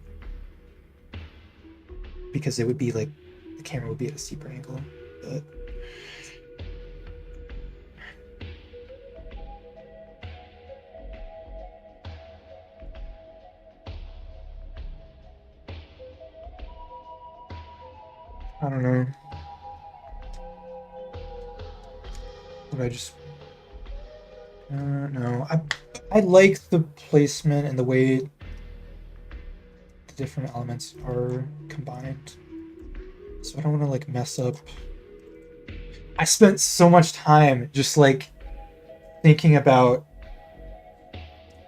Because it would be like the camera would be at a steeper angle. But I don't know. Would I just no. I like the placement and the way the different elements are combined. So I don't want to like mess up. I spent so much time just like thinking about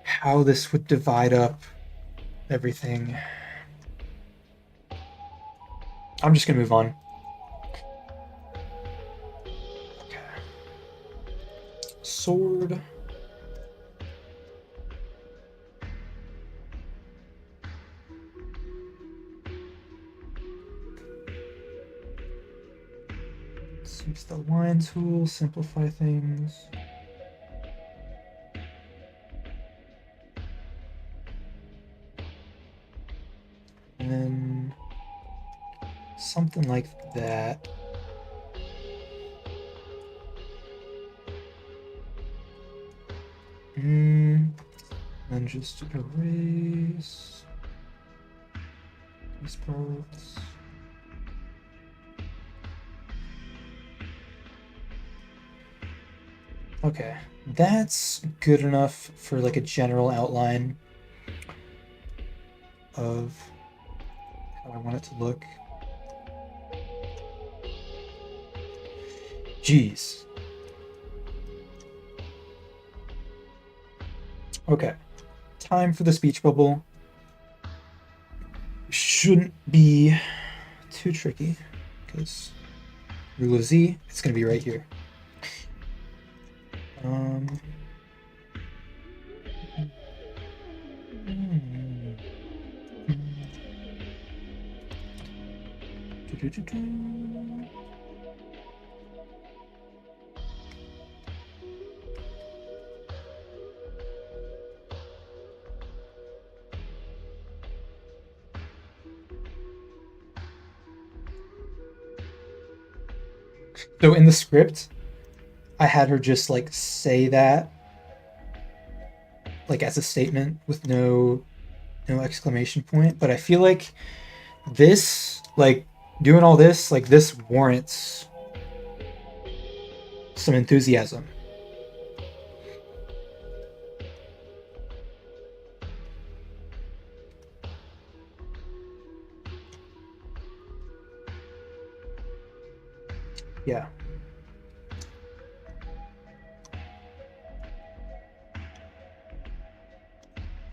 how this would divide up everything. I'm just gonna move on. Okay. Sword. Let's use the line tool, simplify things. And then something like that. Then just erase these parts. Okay, that's good enough for like a general outline of how I want it to look. Jeez. Okay, time for the speech bubble. Shouldn't be too tricky because rule of Z, it's going to be right here. So in the script, I had her just like say that like as a statement with no exclamation point, but I feel like this like doing all this like this warrants some enthusiasm. Yeah.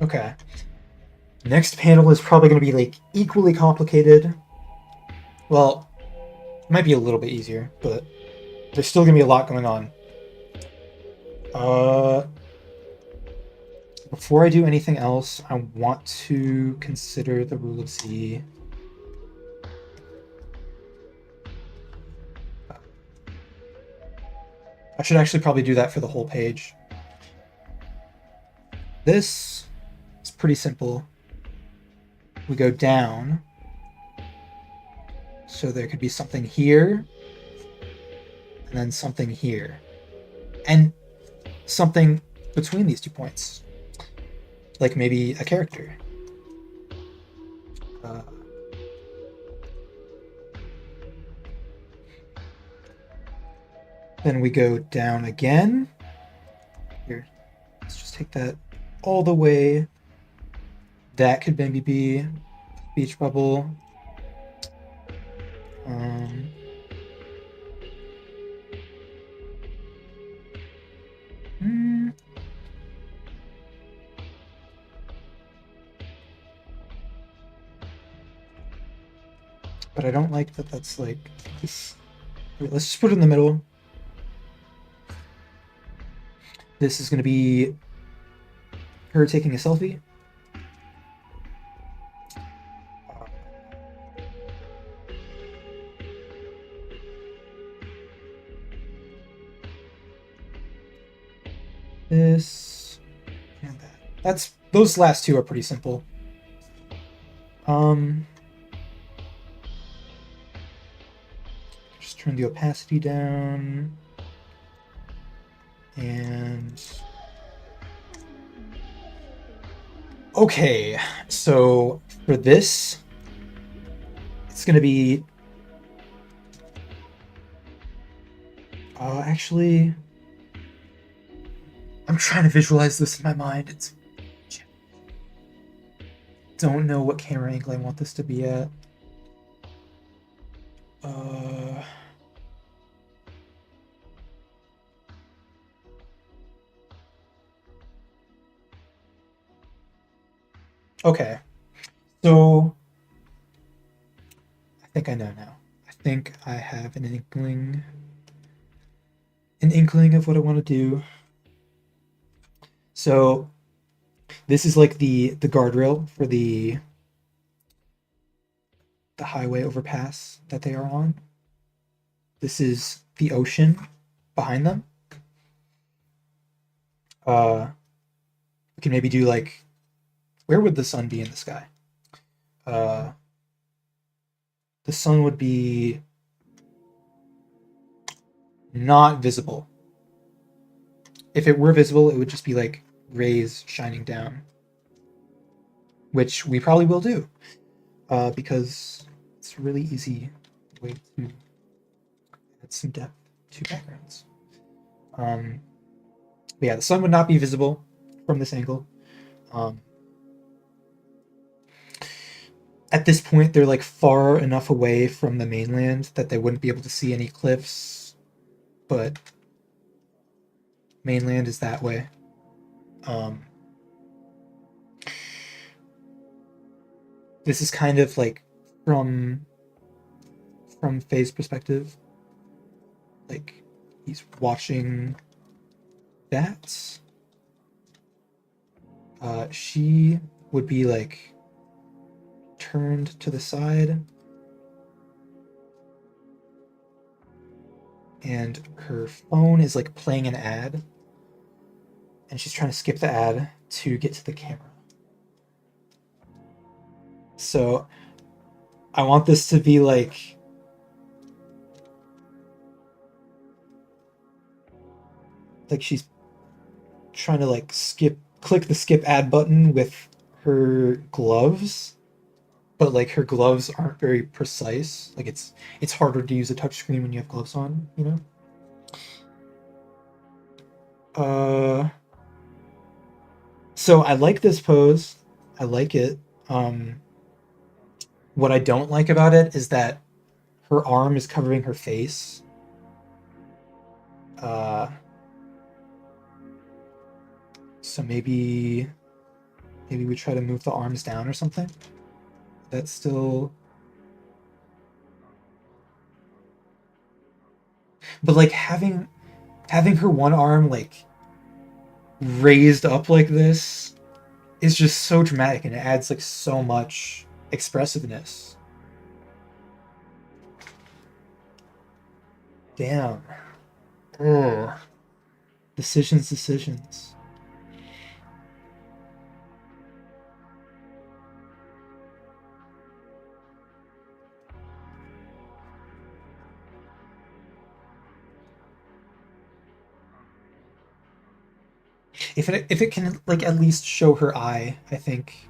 Okay. Next panel is probably going to be like equally complicated. Well, it might be a little bit easier, but there's still going to be a lot going on. Before I do anything else, I want to consider the rule of Z. I should actually probably do that for the whole page. This is pretty simple. We go down. So there could be something here, and then something here. And something between these 2 points. Like maybe a character. Then we go down again. Here, let's just take that all the way. That could maybe be a beach bubble. But I don't like that that's like this. Wait, let's just put it in the middle. This is going to be her taking a selfie. This and that. Those last two are pretty simple. Just turn the opacity down. And okay, so for this, it's gonna be actually, I'm trying to visualize this in my mind. Don't know what camera angle I want this to be at. Okay, so I think I know now. I think I have an inkling of what I want to do. So this is like the guardrail for the highway overpass that they are on. This is the ocean behind them. We can maybe do like, where would the sun be in the sky? The sun would be not visible. If it were visible, it would just be like rays shining down, which we probably will do, because it's a really easy way to add some depth to backgrounds. But yeah, the sun would not be visible from this angle. At this point, they're like far enough away from the mainland that they wouldn't be able to see any cliffs, but mainland is that way. This is kind of like from Faye's perspective. Like he's watching that. She would be like turned to the side, and her phone is like playing an ad, and she's trying to skip the ad to get to the camera. So I want this to be like she's trying to like click the skip ad button with her gloves, but like her gloves aren't very precise. Like it's harder to use a touchscreen when you have gloves on, you know? So I like this pose. I like it. What I don't like about it is that her arm is covering her face. So maybe Maybe we try to move the arms down or something. That's still... But like having her one arm like raised up like this is just so dramatic, and it adds like so much expressiveness. Damn. Ugh. Decisions. If it can like at least show her eye, I think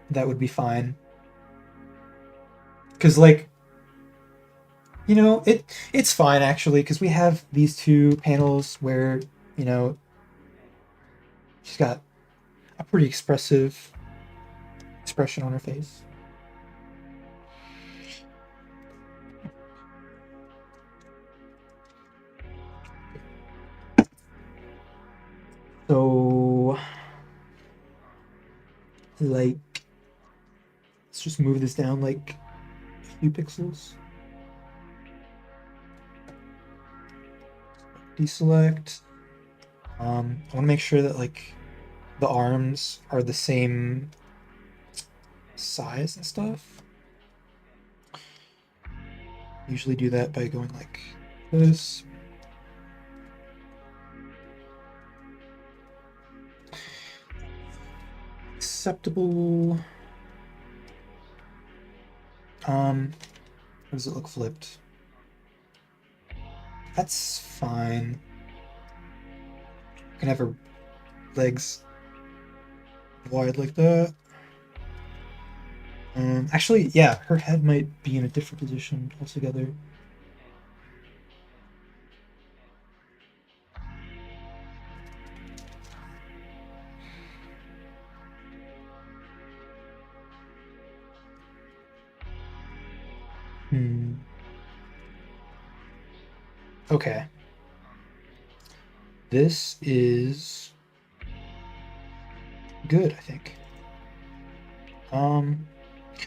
that would be fine. Because like, you know, it's fine actually, because we have these two panels where, you know, she's got a pretty expressive expression on her face. So, like, let's just move this down like a few pixels. Deselect. I want to make sure that like the arms are the same size and stuff. Usually do that by going like this. Acceptable. How does it look flipped? That's fine. I can have her legs wide like that. Actually, yeah, her head might be in a different position altogether. Okay. This is good, I think.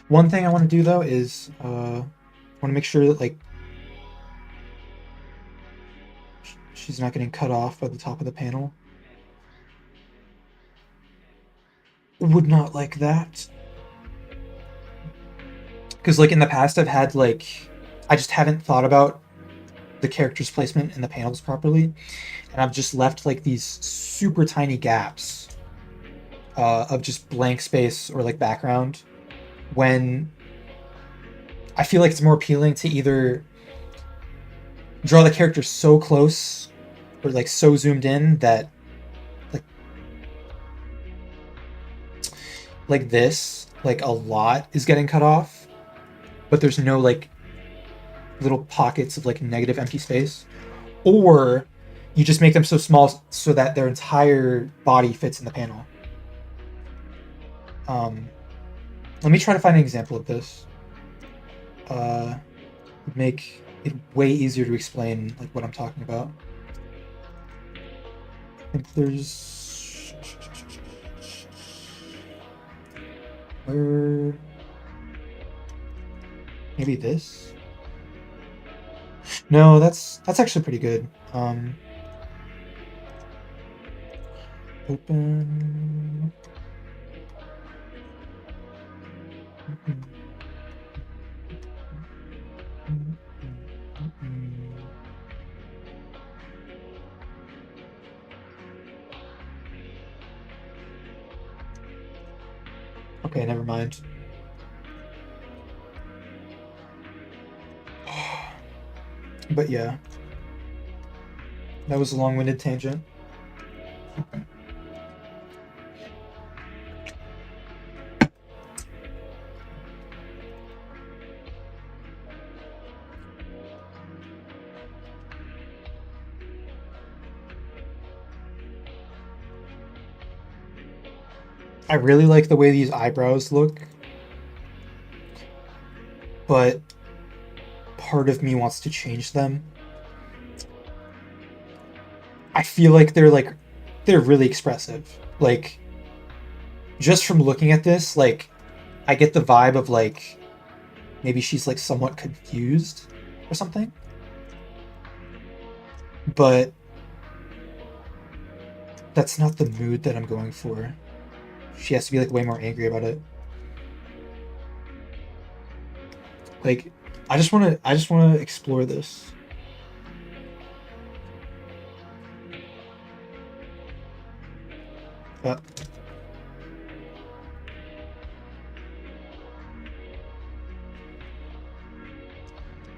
One thing I want to do though is I want to make sure that like she's not getting cut off by the top of the panel. Would not like that. Because like in the past I've had like I just haven't thought about the character's placement in the panels properly, and I've just left like these super tiny gaps of just blank space or like background, when I feel like it's more appealing to either draw the character so close or like so zoomed in that like this, like a lot is getting cut off, but there's no like little pockets of like negative empty space, or you just make them so small so that their entire body fits in the panel. Let me try to find an example of this. Make it way easier to explain like what I'm talking about. I think there's where maybe this. No, that's actually pretty good. Open. Okay, never mind. But yeah, that was a long-winded tangent. I really like the way these eyebrows look, but part of me wants to change them. I feel like they're really expressive. Like just from looking at this, like, I get the vibe of like maybe she's like somewhat confused or something. But that's not the mood that I'm going for. She has to be like way more angry about it. Like, I just wanna explore this. Uh,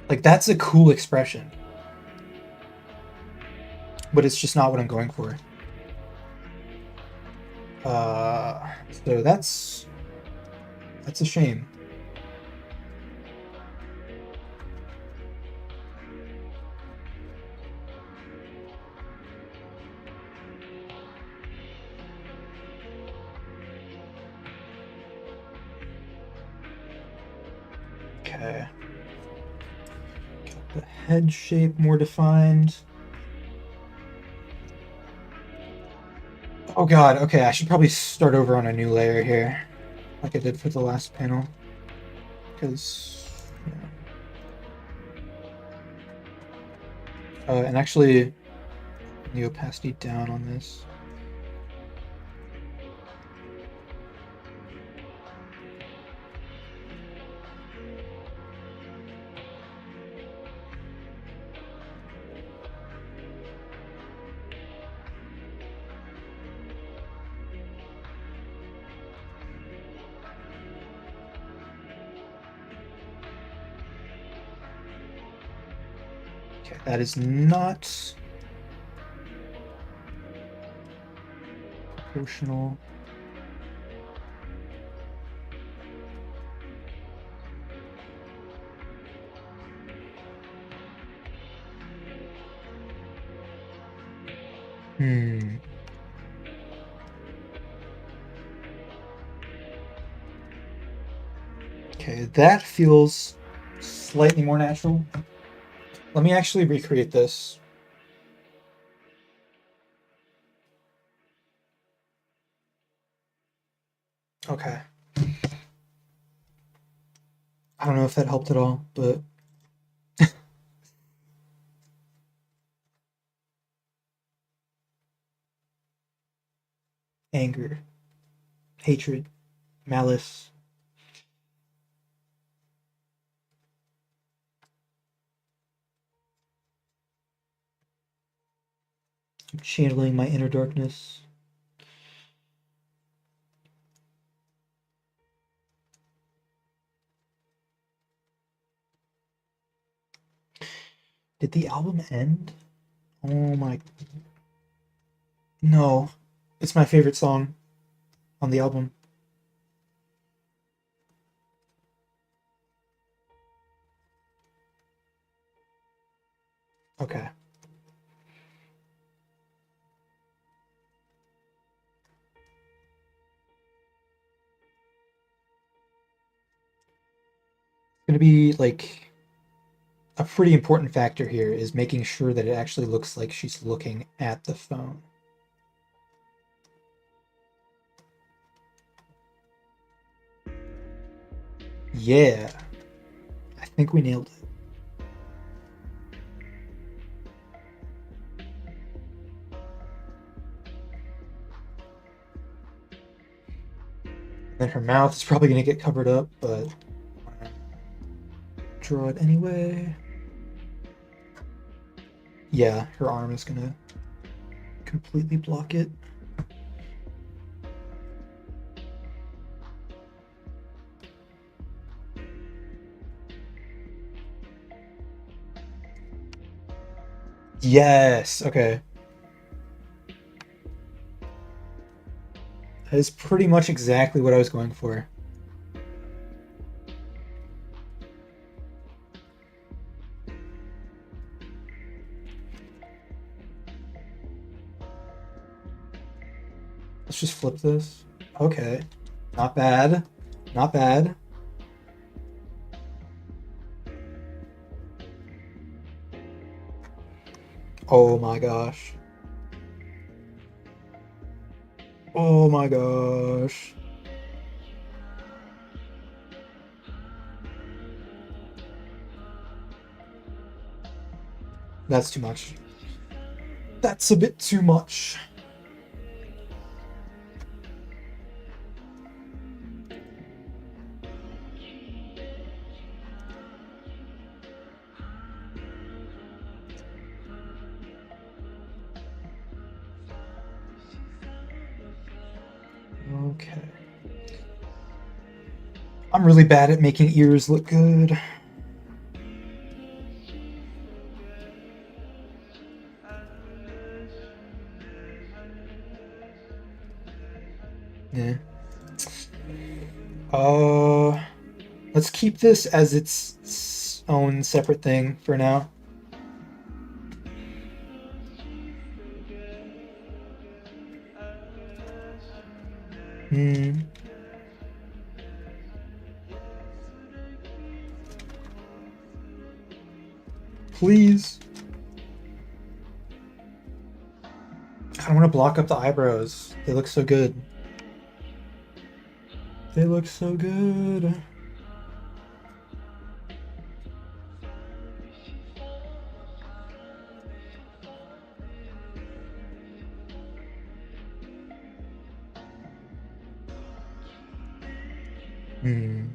like that's a cool expression, but it's just not what I'm going for. So that's a shame. Okay. Got the head shape more defined. Oh god, okay, I should probably start over on a new layer here, like I did for the last panel. Because, yeah. And actually, the opacity down on this. Okay, that is not proportional. Hmm. Okay, that feels slightly more natural. Let me actually recreate this. Okay. I don't know if that helped at all, but anger, hatred, malice. I'm channeling my inner darkness. Did the album end? Oh my. No. It's my favorite song on the album. Okay. It's gonna be like a pretty important factor here is making sure that it actually looks like she's looking at the phone. Yeah, I think we nailed it. Then her mouth is probably gonna get covered up, but draw it anyway. Yeah, her arm is gonna completely block it. Yes, okay. That is pretty much exactly what I was going for. Let's just flip this. Okay. Not bad. Not bad. Oh my gosh. Oh my gosh. That's too much. That's a bit too much. Okay. I'm really bad at making ears look good. Yeah. Let's keep this as its own separate thing for now. Hmm. Please. I don't want to block up the eyebrows. They look so good. They look so good. Hmm.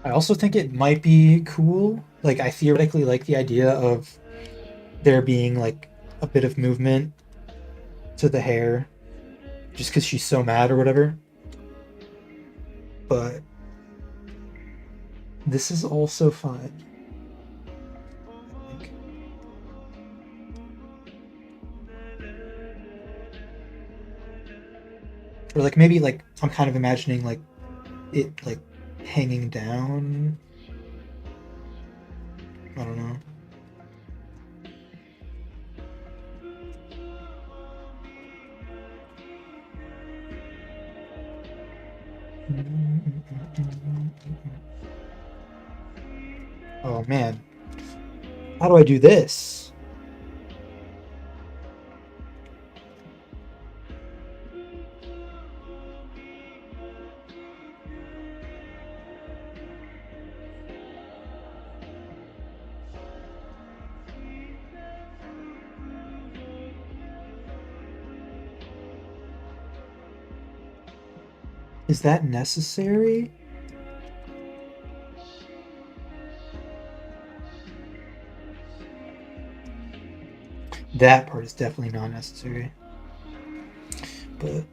I also think it might be cool. Like, I theoretically like the idea of there being like a bit of movement to the hair just because she's so mad or whatever. But this is also fine. I think. Or like maybe like I'm kind of imagining like it like hanging down. I don't know. Oh man. How do I do this? Is that necessary? That part is definitely not necessary. But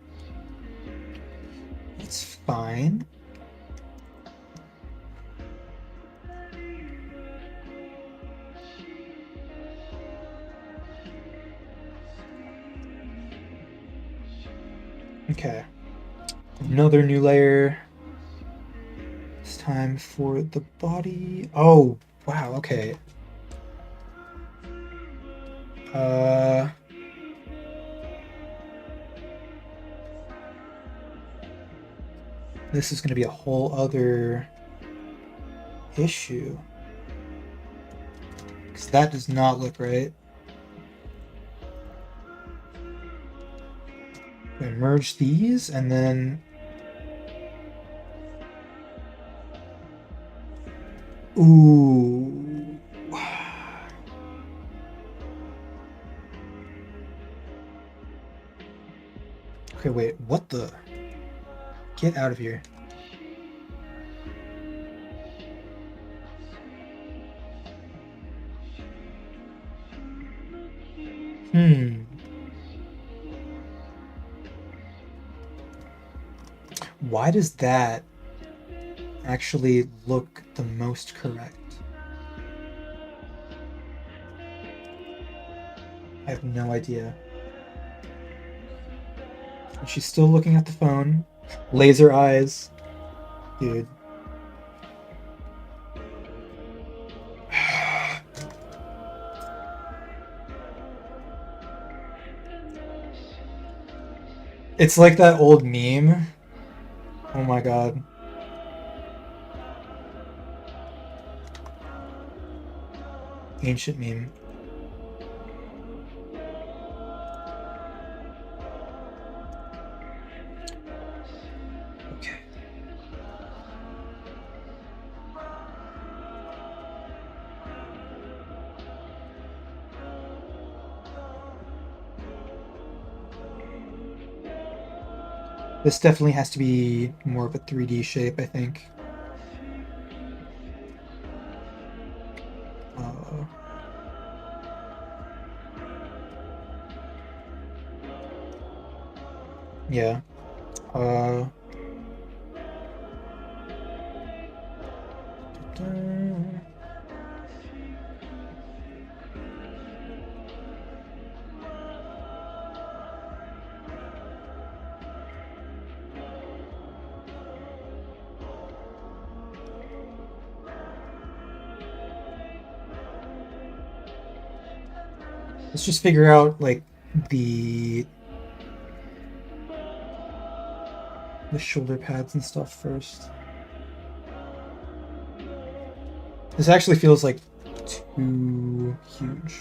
it's fine. Okay. Another new layer. It's time for the body. Oh, wow, okay. Uh, this is going to be a whole other issue. Because that does not look right. We merge these and then. Ooh. Okay, wait, what the? Get out of here. Hmm. Why does that actually look the most correct? I have no idea. And she's still looking at the phone. Laser eyes. Dude. It's like that old meme. Oh my god. Ancient meme. This definitely has to be more of a 3D shape, I think. Yeah. Let's just figure out like the shoulder pads and stuff first. This actually feels like too huge.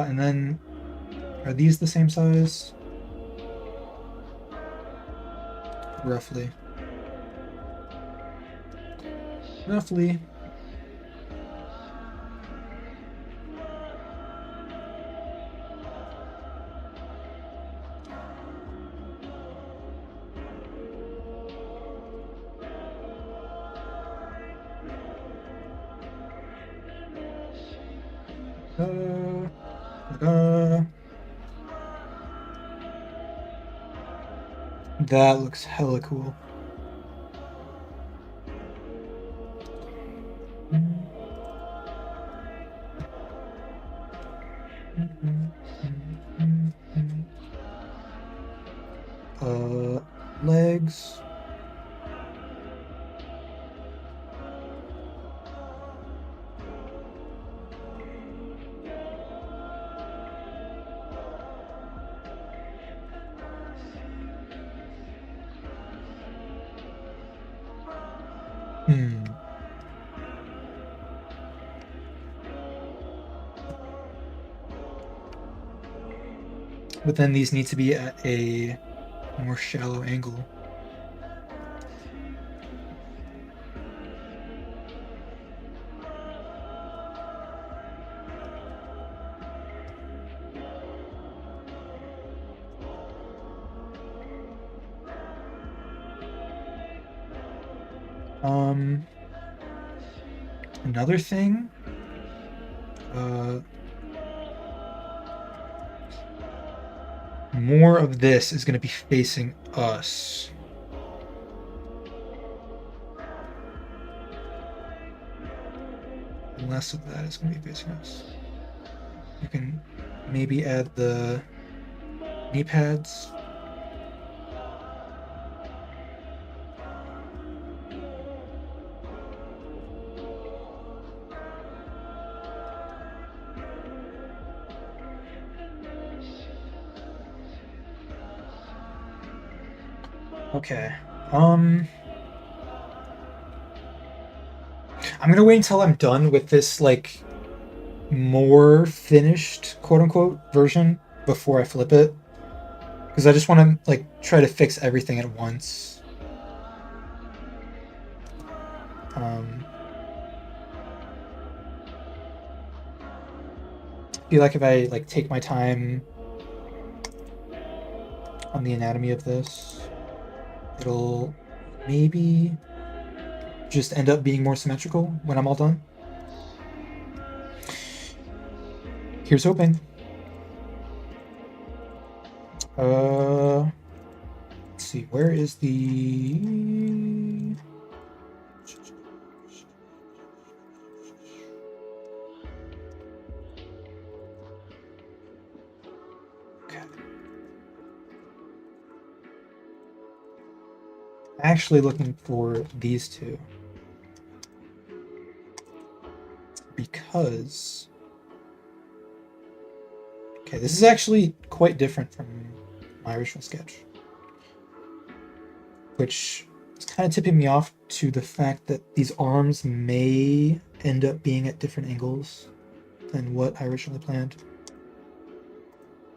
And then are these the same size? Roughly. Roughly. That looks hella cool. Legs. But then these need to be at a more shallow angle. Another thing, more of this is going to be facing us. Less of that is going to be facing us. You can maybe add the knee pads. Okay. I'm gonna wait until I'm done with this, like, more finished, quote-unquote, version before I flip it. Because I just want to, like, try to fix everything at once. I feel like if I, like, take my time on the anatomy of this, it'll maybe just end up being more symmetrical when I'm all done. Here's hoping. Let's see, where is the... Okay. Actually looking for these two. Because... Okay, this is actually quite different from my original sketch. Which is kind of tipping me off to the fact that these arms may end up being at different angles than what I originally planned.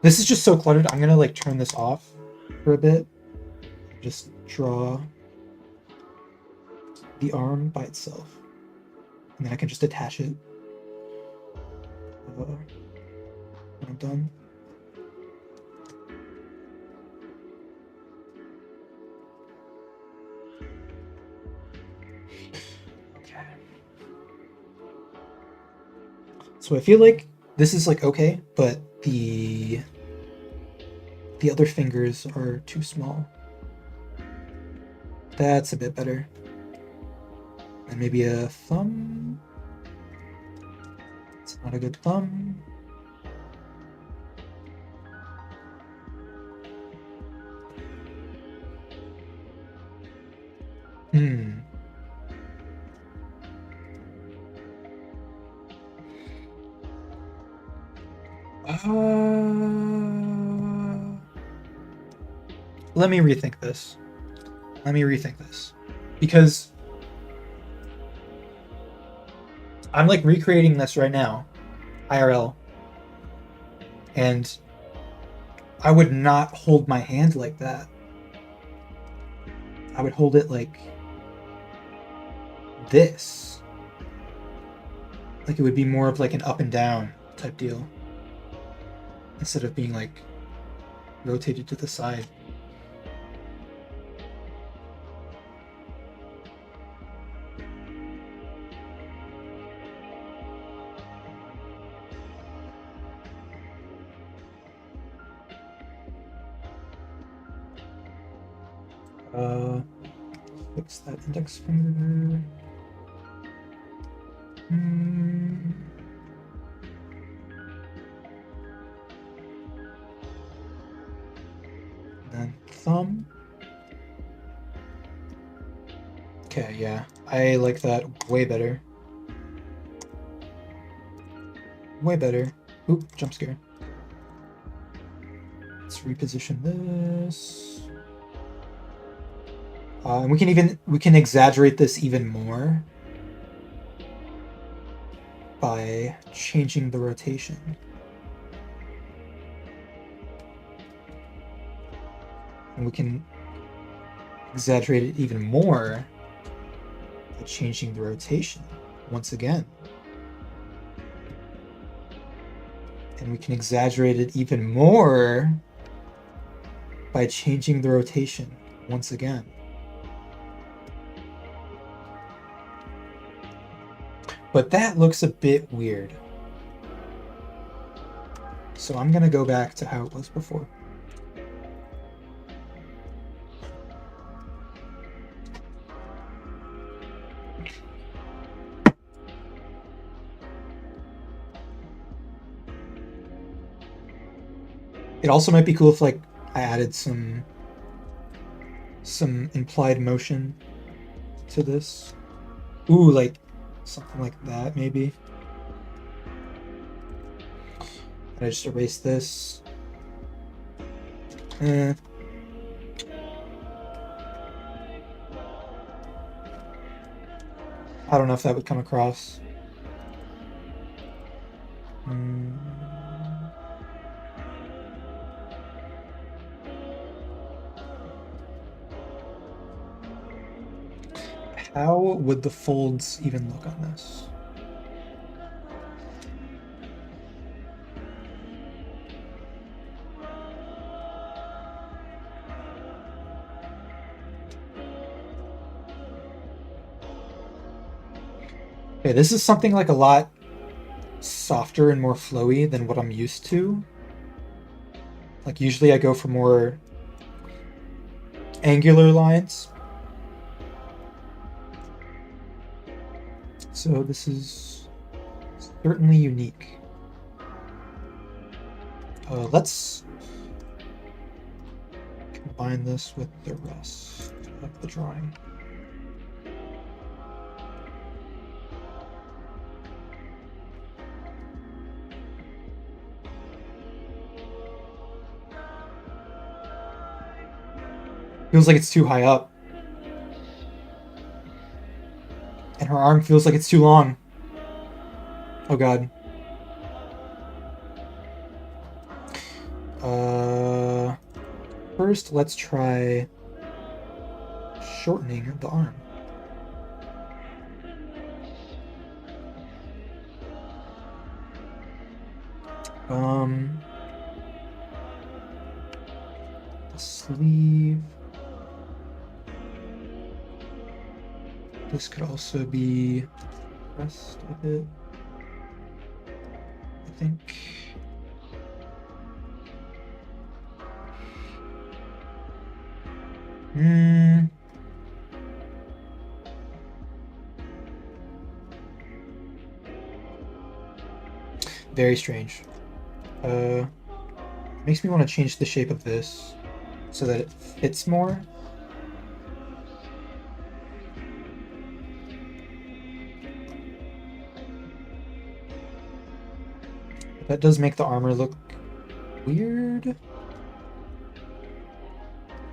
This is just so cluttered, I'm gonna, like, turn this off for a bit. Just draw the arm by itself. And then I can just attach it when I'm done. Okay. So I feel like this is like okay, but the other fingers are too small. That's a bit better. And maybe a thumb. It's not a good thumb. Let me rethink this. Because I'm like recreating this right now, IRL. And I would not hold my hand like that. I would hold it like this. Like it would be more of like an up and down type deal. Instead of being like rotated to the side. Fix that index finger. Then thumb. Okay, yeah. I like that way better. Way better. Oop, jump scare. Let's reposition this. And we can exaggerate this even more by changing the rotation. And we can exaggerate it even more by changing the rotation once again. And we can exaggerate it even more by changing the rotation once again. But that looks a bit weird. So I'm gonna go back to how it was before. It also might be cool if like I added some implied motion to this. Ooh, like something like that, maybe. I just erase this. I don't know if that would come across. How would the folds even look on this? Okay, this is something like a lot softer and more flowy than what I'm used to. Like usually I go for more angular lines. So this is certainly unique. Let's combine this with the rest of the drawing. Feels like it's too high up. And her arm feels like it's too long. Oh god. First, let's try shortening the arm. Um, the sleeve. This could also be the rest of it, I think. Hmm. Very strange. Makes me want to change the shape of this so that it fits more. That does make the armor look weird. If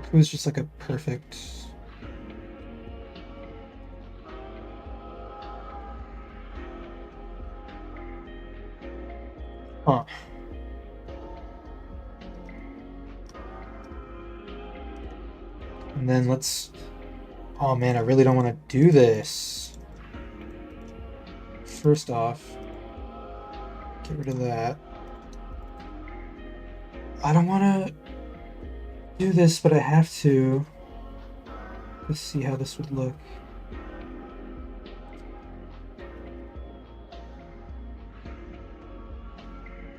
it was just like a perfect... Huh. And then let's... Oh man, I really don't want to do this. First off, get rid of that. I don't want to do this, but I have to. Let's see how this would look.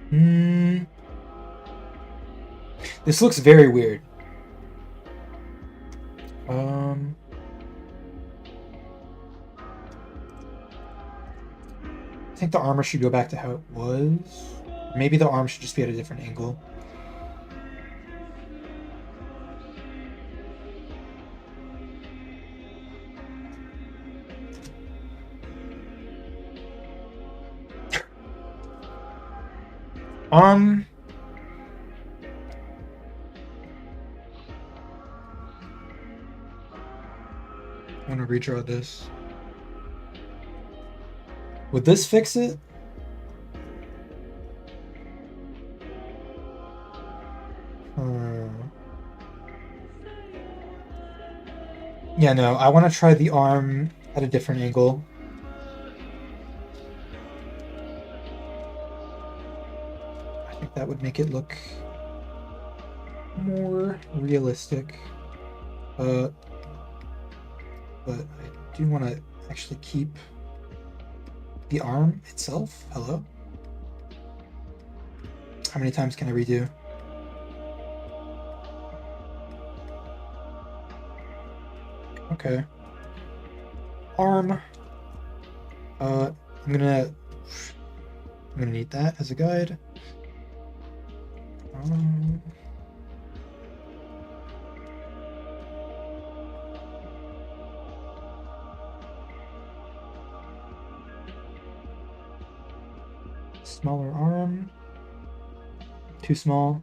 Hmm. This looks very weird. Um... I think the armor should go back to how it was. Maybe the arm should just be at a different angle. Um... I want to redraw this. Would this fix it? Hmm. Yeah, no, I want to try the arm at a different angle. I think that would make it look more realistic. Uh, but I do want to actually keep the arm itself. Hello? How many times can I redo? Okay. Arm. Uh, I'm gonna need that as a guide. Um, smaller arm. Too small.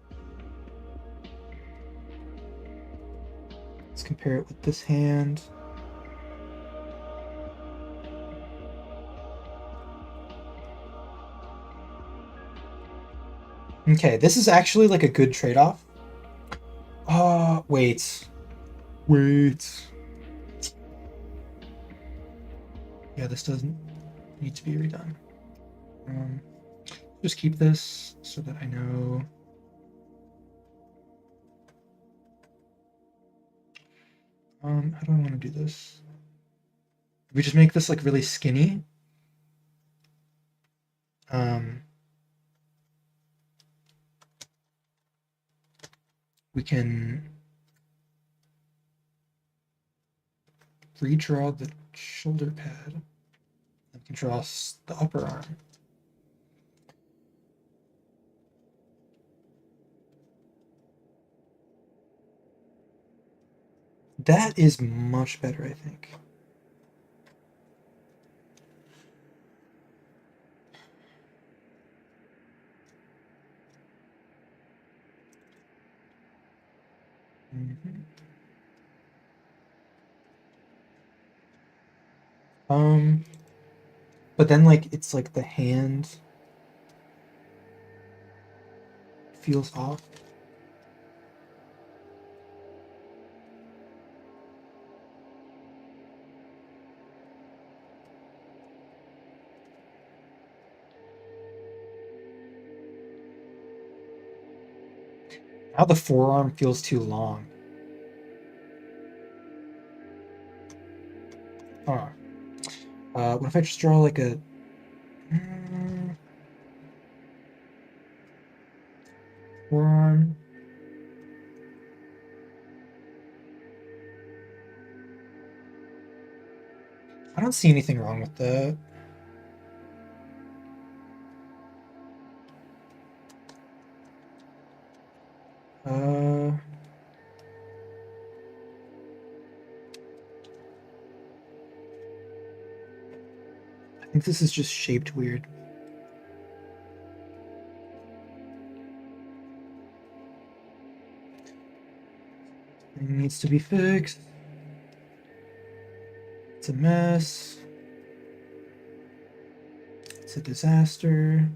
Let's compare it with this hand. Okay, this is actually like a good trade-off. Wait. Wait. Yeah, this doesn't need to be redone. Um, just keep this so that I know. How do I want to do this? We just make this like really skinny. Um, we can redraw the shoulder pad. We can draw the upper arm. That is much better, I think. Mhm. But then like it's like the hand feels off. Now the forearm feels too long. Oh. What if I just draw like a... forearm? I don't see anything wrong with that. I think this is just shaped weird. It needs to be fixed. It's a mess. It's a disaster.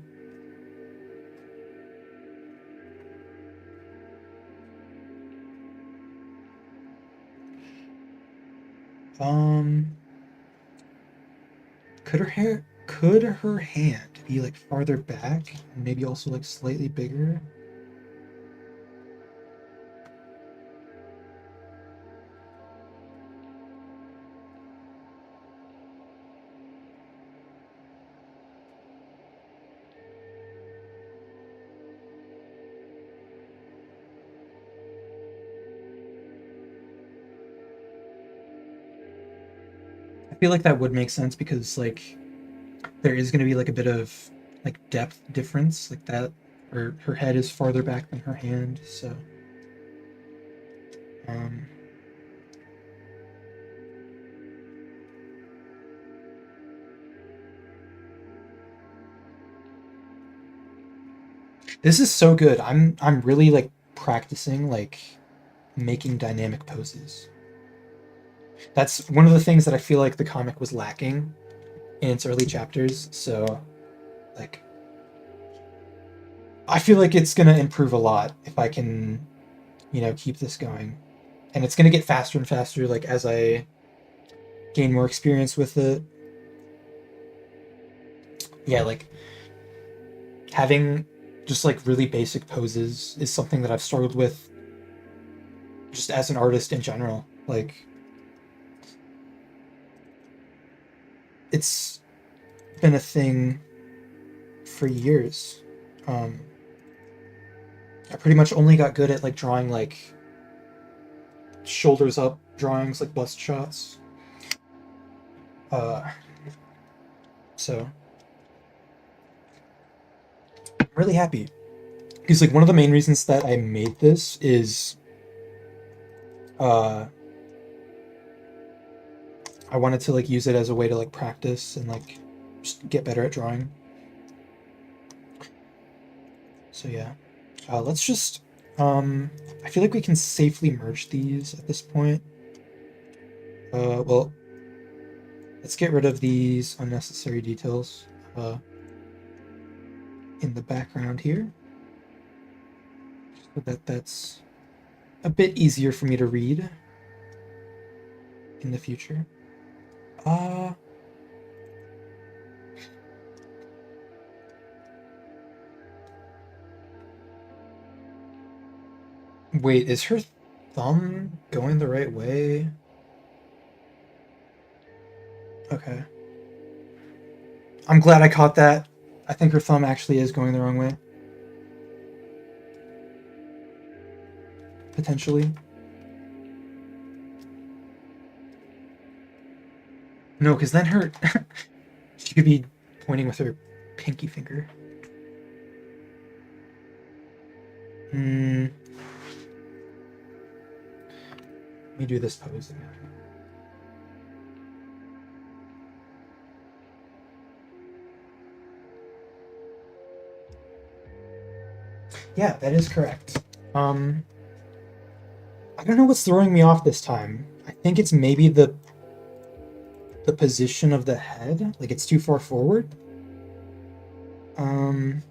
Could her hand be like farther back and maybe also like slightly bigger? I feel like that would make sense because like there is going to be like a bit of like depth difference like that, or her head is farther back than her hand, so um this is so good. I'm really like practicing like making dynamic poses. That's one of the things that I feel like the comic was lacking in its early chapters, so like I feel like it's gonna improve a lot if I can, keep this going. And it's gonna get faster and faster, like as I gain more experience with it. Yeah, like having just like really basic poses is something that I've struggled with just as an artist in general. Like it's been a thing for years. Um, I pretty much only got good at like drawing like shoulders up drawings, like bust shots. Uh, so I'm really happy because like one of the main reasons that I made this is uh, I wanted to like use it as a way to like practice and like just get better at drawing. So yeah, let's just. I feel like we can safely merge these at this point. Well, let's get rid of these unnecessary details in the background here, so that that's a bit easier for me to read in the future. Uh, Wait, is her thumb going the right way? Okay. I'm glad I caught that. I think her thumb actually is going the wrong way. Potentially. No, because then her she could be pointing with her pinky finger. Hmm. Let me do this pose again. Yeah, that is correct. I don't know what's throwing me off this time. I think it's maybe the position of the head. Like it's too far forward. Um.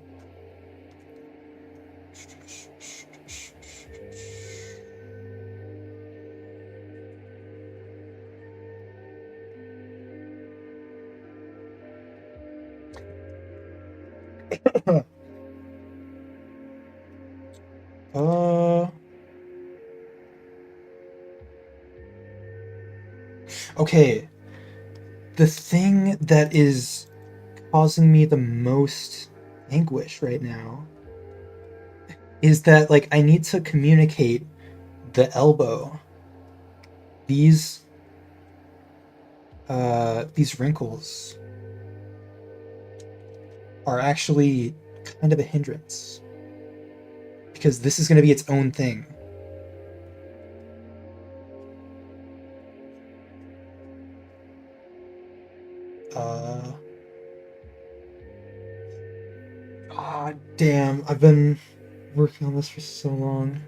uh. Okay, the thing that is causing me the most anguish right now is that like I need to communicate the elbow. These these wrinkles are actually kind of a hindrance because this is going to be its own thing. Uh, damn, I've been working on this for so long.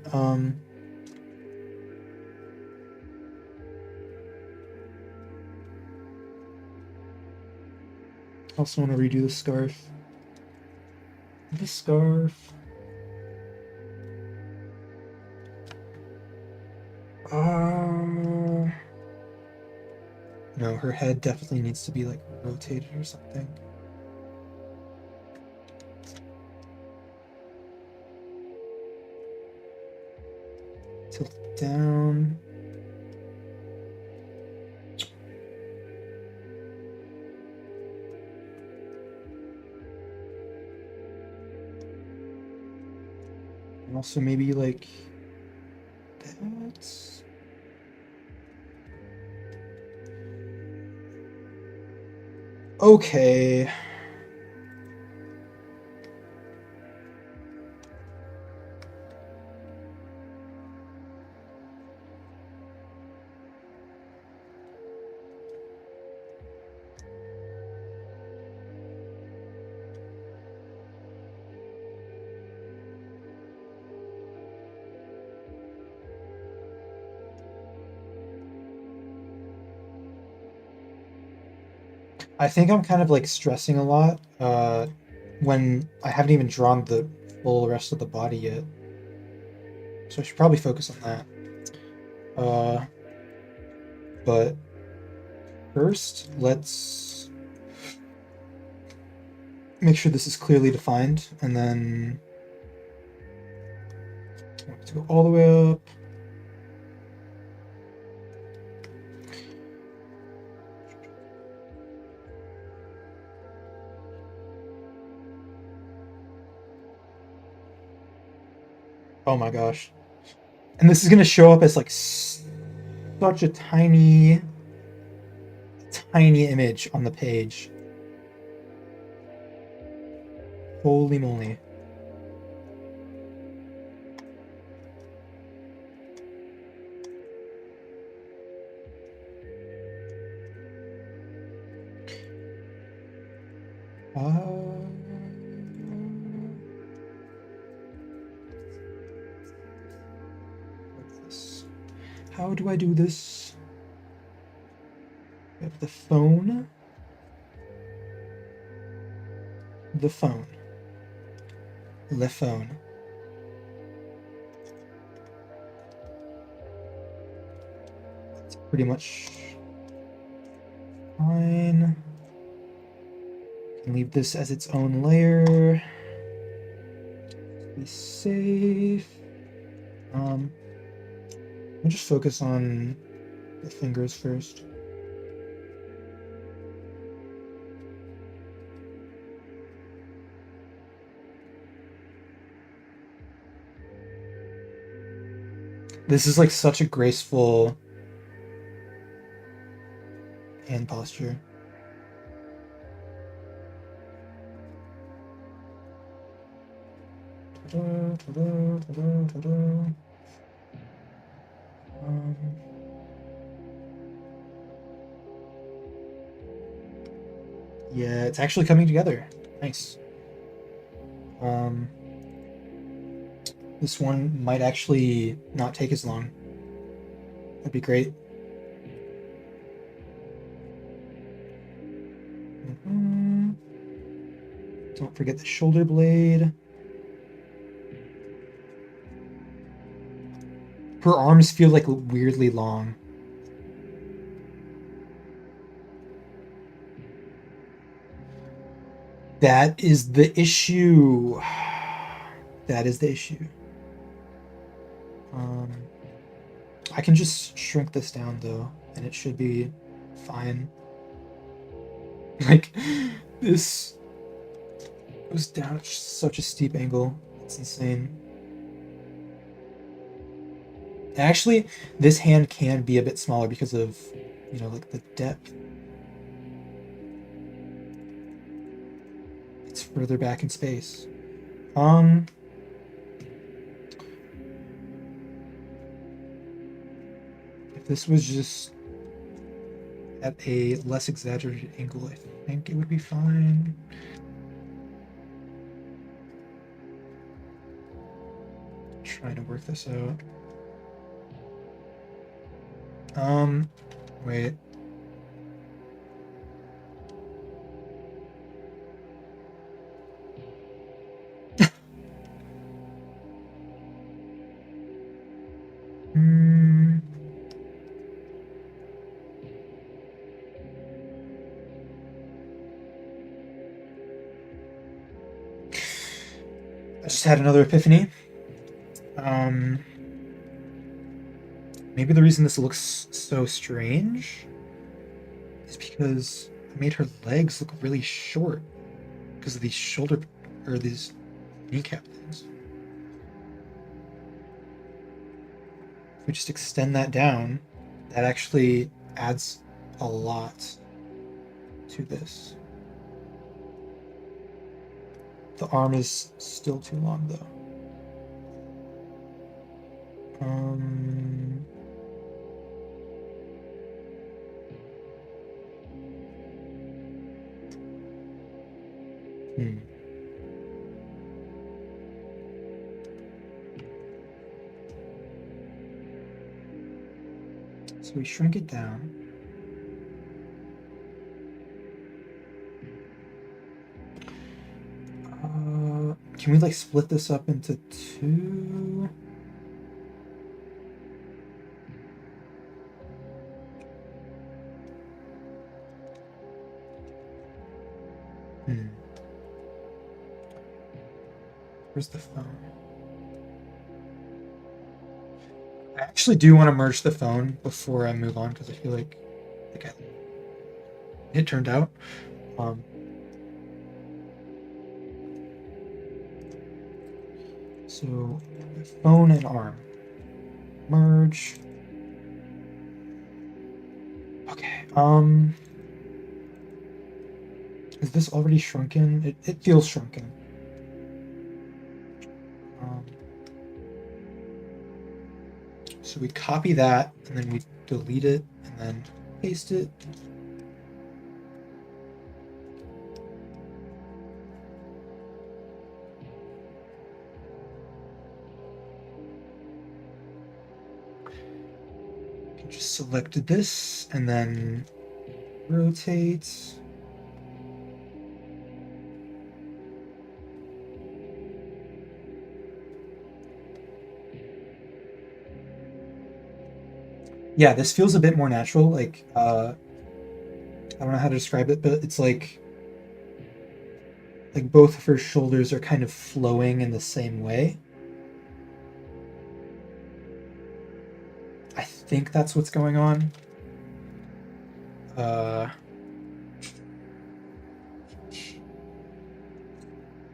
I also want to redo the scarf. The scarf. No, her head definitely needs to be like rotated or something. Tilt it down. And also maybe like that. Okay. I think I'm kind of like stressing a lot when I haven't even drawn the full rest of the body yet. So I should probably focus on that. Uh, but first, let's make sure this is clearly defined, and then I want it to go all the way up. Oh my gosh. And this is going to show up as like such a tiny image on the page. Holy moly. How do I do this? We have the phone. The phone. Le phone. That's pretty much fine. Can leave this as its own layer. Be safe. I'll just focus on the fingers first. This is like such a graceful hand posture. Ta-da, ta-da, ta-da, ta-da. Yeah, it's actually coming together. Nice. This one might actually not take as long. That'd be great. Don't forget the shoulder blade. Her arms feel like weirdly long. That is the issue. That is the issue. I can just shrink this down though. and it should be fine. Like, this goes down at such a steep angle. It's insane. Actually, this hand can be a bit smaller because of, you know, like the depth. It's further back in space. If this was just at a less exaggerated angle, I think it would be fine. Trying to work this out. Wait. Hmm. I just had another epiphany. Maybe the reason this looks so strange is because I made her legs look really short because of these shoulder or these kneecap things. If we just extend that down, that actually adds a lot to this. The arm is still too long though. So we shrink it down. Can we like split this up into two? Where's the phone? I actually do want to merge the phone before I move on because I feel like it turned out. So phone and arm merge. Okay. Is this already shrunken? It feels shrunken. So we copy that and then we delete it and then paste it. Just selected this and then rotate. Yeah, this feels a bit more natural. Like, I don't know how to describe it, but it's like both of her shoulders are kind of flowing in the same way. I think that's what's going on.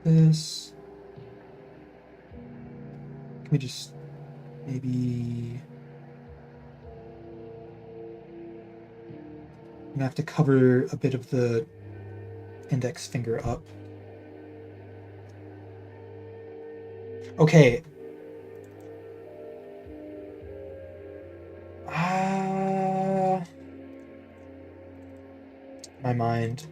This. Can we just maybe... I'm gonna have to cover a bit of the index finger up. Okay. My mind.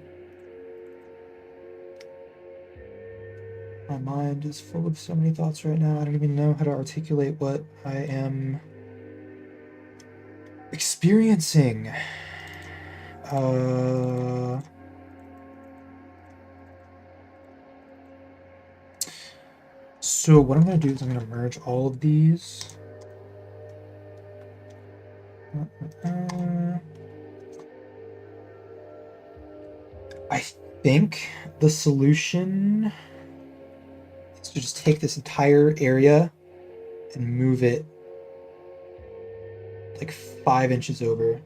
My mind is full of so many thoughts right now. I don't even know how to articulate what I am experiencing. So what I'm going to do is I'm going to merge all of these. I think the solution is to just take this entire area and move it like 5 inches over.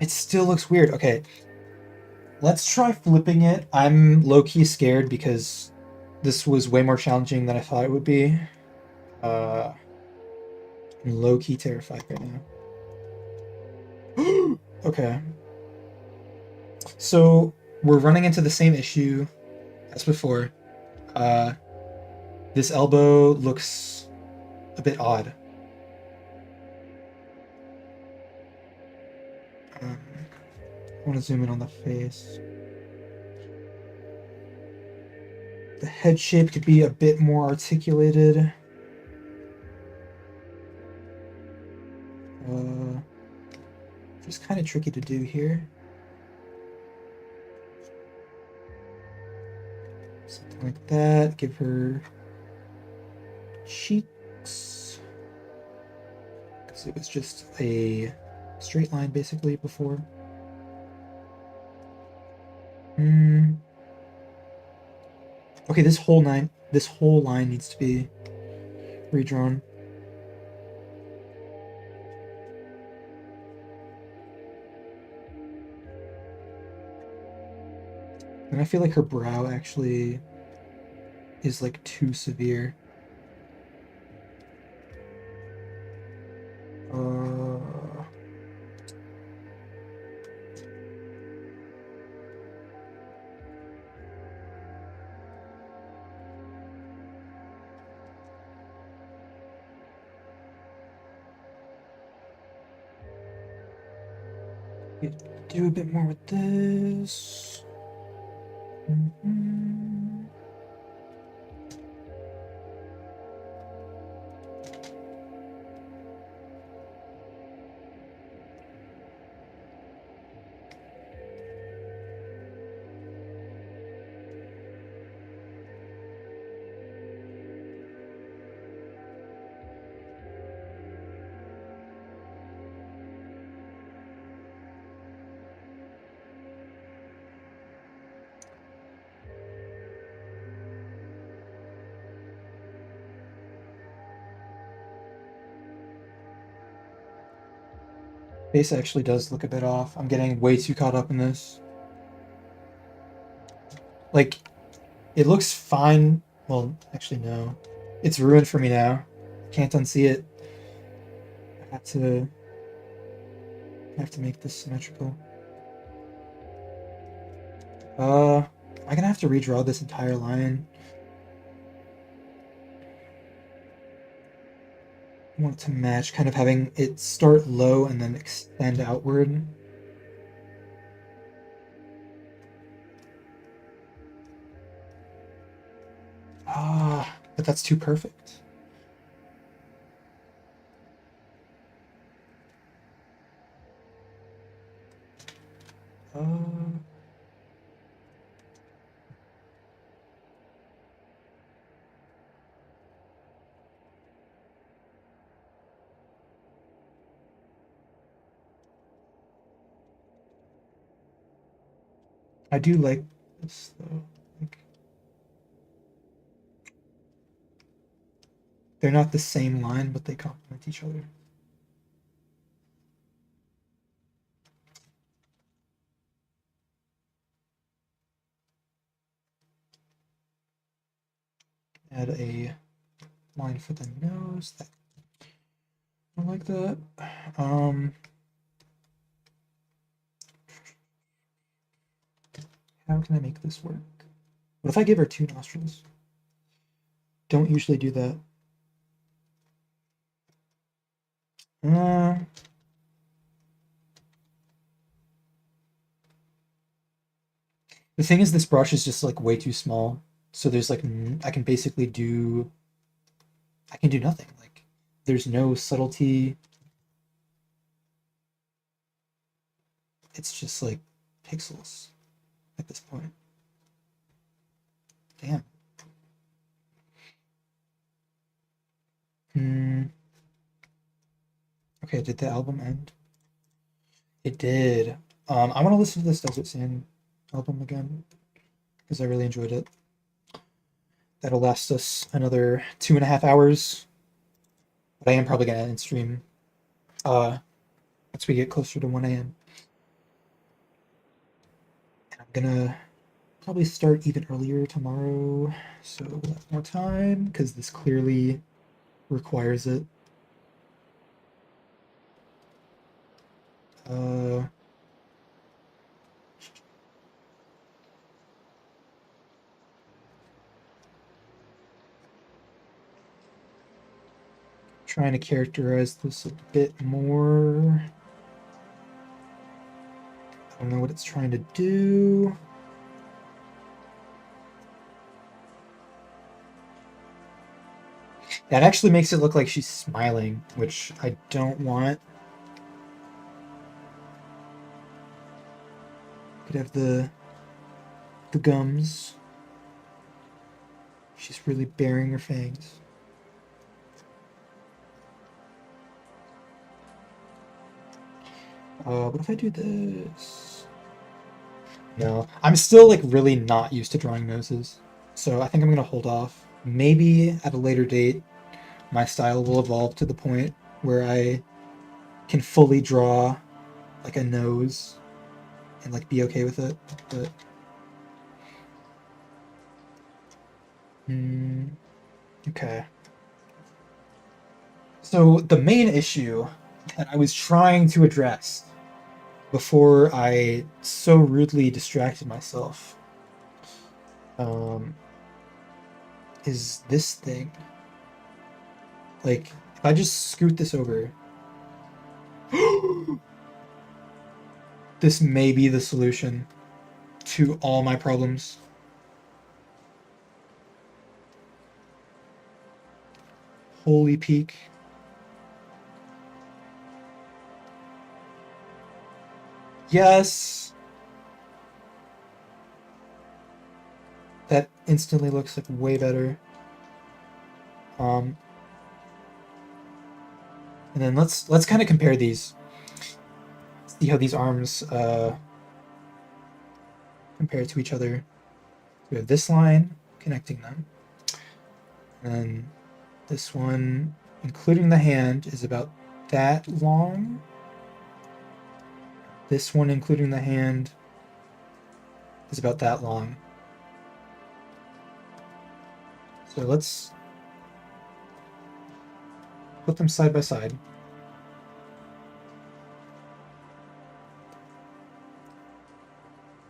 It still looks weird. Okay, let's try flipping it. I'm low-key scared because this was way more challenging than I thought it would be. I'm low-key terrified right now. Okay, so we're running into the same issue as before. Uh, this elbow looks a bit odd. I want to zoom in on the face. The head shape could be a bit more articulated. It's kind of tricky to do here. Something like that. Give her cheeks. Because it was just a straight line basically before. Okay, this whole line needs to be redrawn. And I feel like her brow actually is like too severe. Do a bit more with this. Face actually does look a bit off. I'm getting way too caught up in this. Like, it looks fine. Well, actually, no. It's ruined for me now. Can't unsee it. I have to make this symmetrical. I'm gonna have to redraw this entire line. I want it to match, kind of having it start low and then extend outward. But that's too perfect. I do like this though. Like, they're not the same line, but they complement each other. Add a line for the nose. I like that. How can I make this work? What if I give her two nostrils? Don't usually do that. The thing is, this brush is just like way too small. So there's like, I can basically do, I can do nothing. Like, there's no subtlety. It's just like pixels at this point. Damn. Okay, did the album end? It did. I want to listen to this Desert Sand album again because I really enjoyed it. That'll last us another 2.5 hours. But I am probably gonna end stream once we get closer to 1 a.m. Gonna probably start even earlier tomorrow, so we'll have more time, because this clearly requires it. Uh, Trying to characterize this a bit more. I don't know what it's trying to do. That actually makes it look like she's smiling, which I don't want. Could have the gums. She's really baring her fangs. What if I do this? No, I'm still like really not used to drawing noses, so I think I'm gonna hold off. Maybe at a later date, my style will evolve to the point where I can fully draw like a nose and like be okay with it. But okay. So the main issue that I was trying to address before I so rudely distracted myself is this thing. Like, if I just scoot this over, this may be the solution to all my problems. Holy peak. Yes! That instantly looks like way better. And then let's kind of compare these. See how these arms compare to each other. We have this line connecting them. And then this one, including the hand, is about that long. This one, including the hand, is about that long. So let's put them side by side.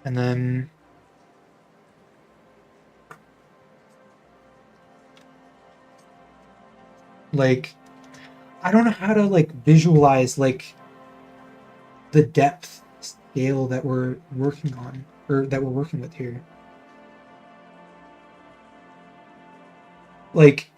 And then like I don't know how to like visualize like the depth scale that we're working on or that we're working with here. Like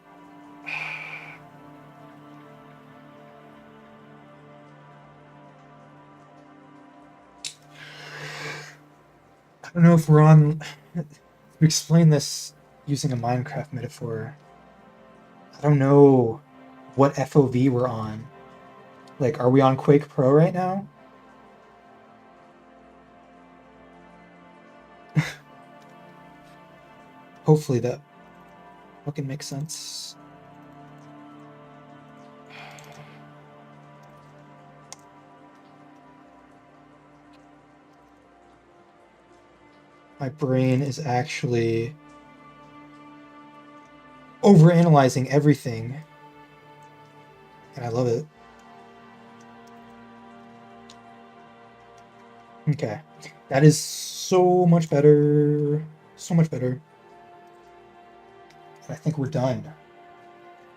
I don't know if we're on to explain this using a Minecraft metaphor. I don't know what FOV we're on. Like, are we on Quake Pro right now? Hopefully that fucking makes sense. My brain is actually overanalyzing everything, and I love it. Okay, that is so much better. So much better. I think we're done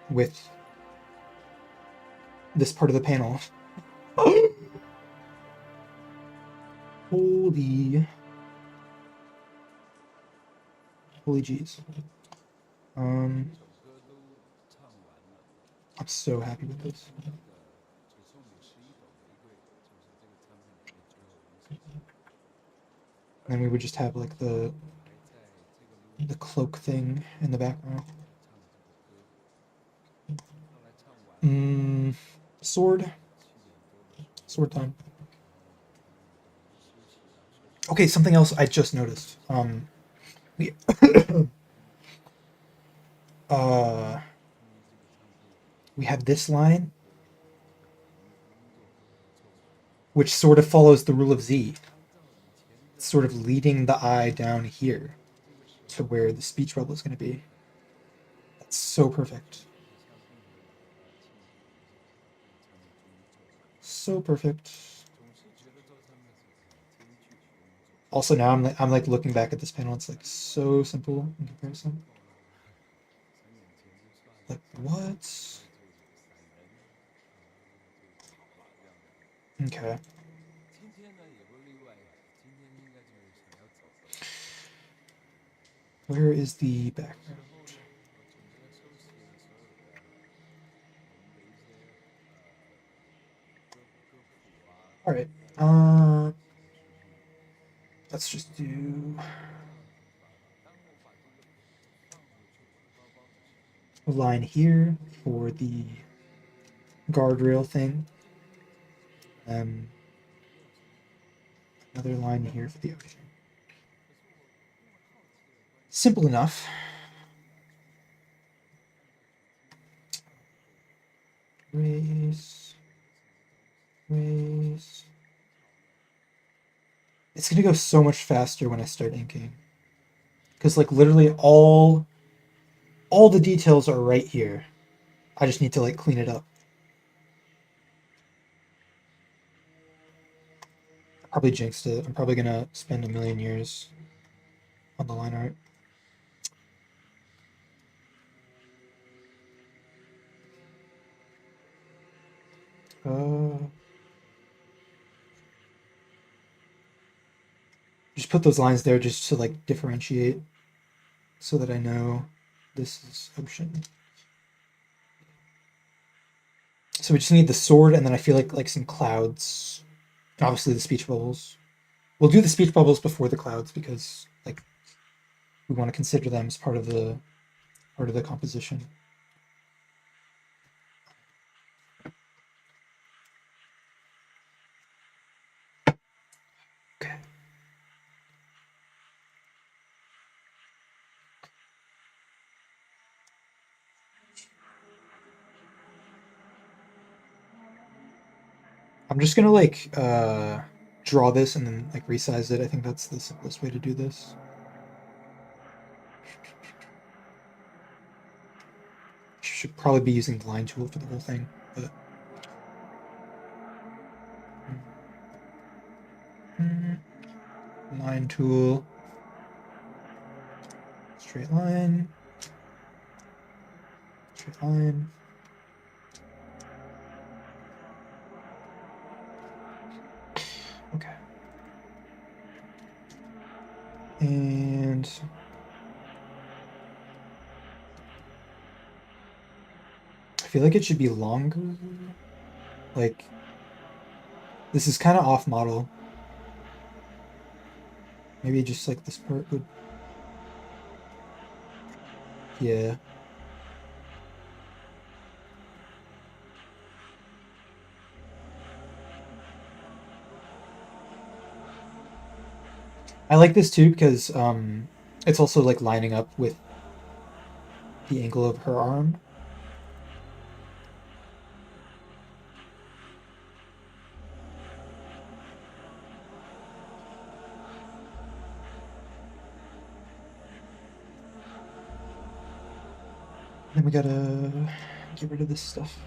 with this part of the panel. Holy jeez. I'm so happy with this. And then we would just have like the cloak thing in the background. Sword time. Okay, something else I just noticed. We we have this line, which sort of follows the rule of Z. sort of leading the eye down here to where the speech bubble is going to be. That's so perfect. So perfect. Also now I'm like looking back at this panel, it's like so simple in comparison. Like what? Okay. Where is the background? All right. Let's just do a line here for the guardrail thing. Another line here for the ocean. Simple enough. Raise. Raise. It's gonna go so much faster when I start inking. Because like literally all the details are right here. I just need to like clean it up. I probably jinxed it. I'm probably gonna spend a million years on the line art. Just put those lines there just to like differentiate so that I know this is ocean. So we just need the sword and then I feel like some clouds. Obviously the speech bubbles. We'll do the speech bubbles before the clouds because like we want to consider them as part of the composition. Okay. I'm just gonna like draw this and then like resize it. I think that's the simplest way to do this. Should probably be using the line tool for the whole thing, but line tool, straight line, straight line. Okay. And I feel like it should be longer. Like this is kind of off model. Maybe just like this part would. Yeah. I like this too because it's also like lining up with the angle of her arm. Then we gotta get rid of this stuff.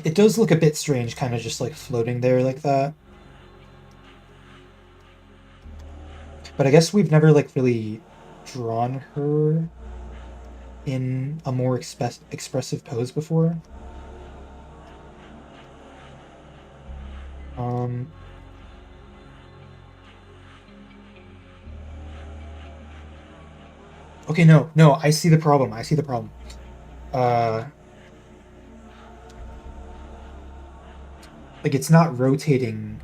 It does look a bit strange, kind of just like floating there like that. But I guess we've never like really drawn her in a more expressive pose before. Okay, no, I see the problem. I see the problem. Like it's not rotating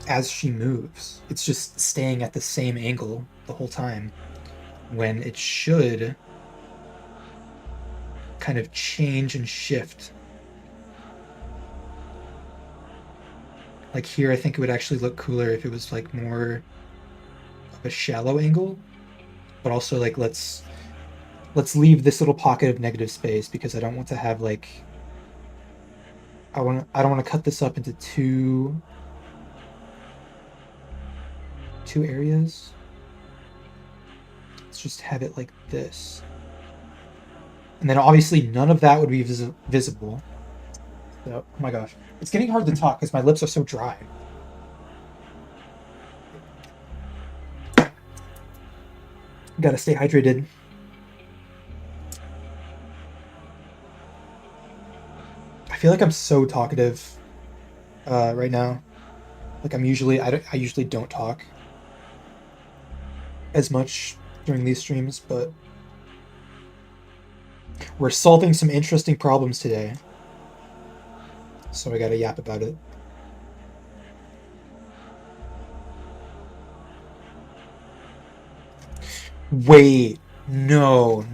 as she moves. It's just staying at the same angle the whole time when it should kind of change and shift. Like here, I think it would actually look cooler if it was like more a shallow angle, but also like let's leave this little pocket of negative space because I don't want to have like I don't want to cut this up into two areas. Let's just have it like this. And then obviously none of that would be visible. So, oh my gosh. It's getting hard to talk because my lips are so dry. Gotta stay hydrated. I feel like I'm so talkative right now. Like I usually don't talk as much during these streams, but we're solving some interesting problems today. So I gotta yap about it. Wait, no.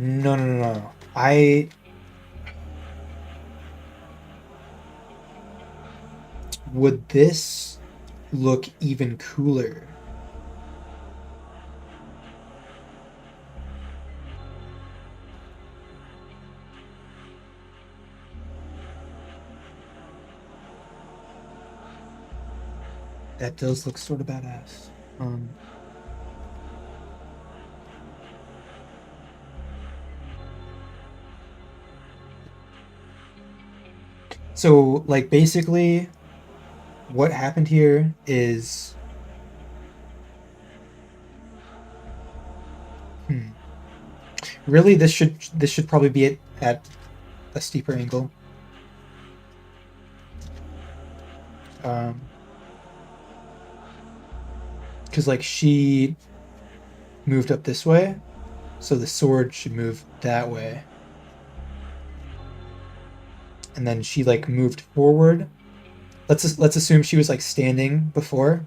Would this look even cooler? That does look sort of badass. So, like, basically, what happened here is... Really, this should probably be at a steeper angle. Because, like, she moved up this way, so the sword should move that way. And then she, like, moved forward. Let's assume she was, like, standing before.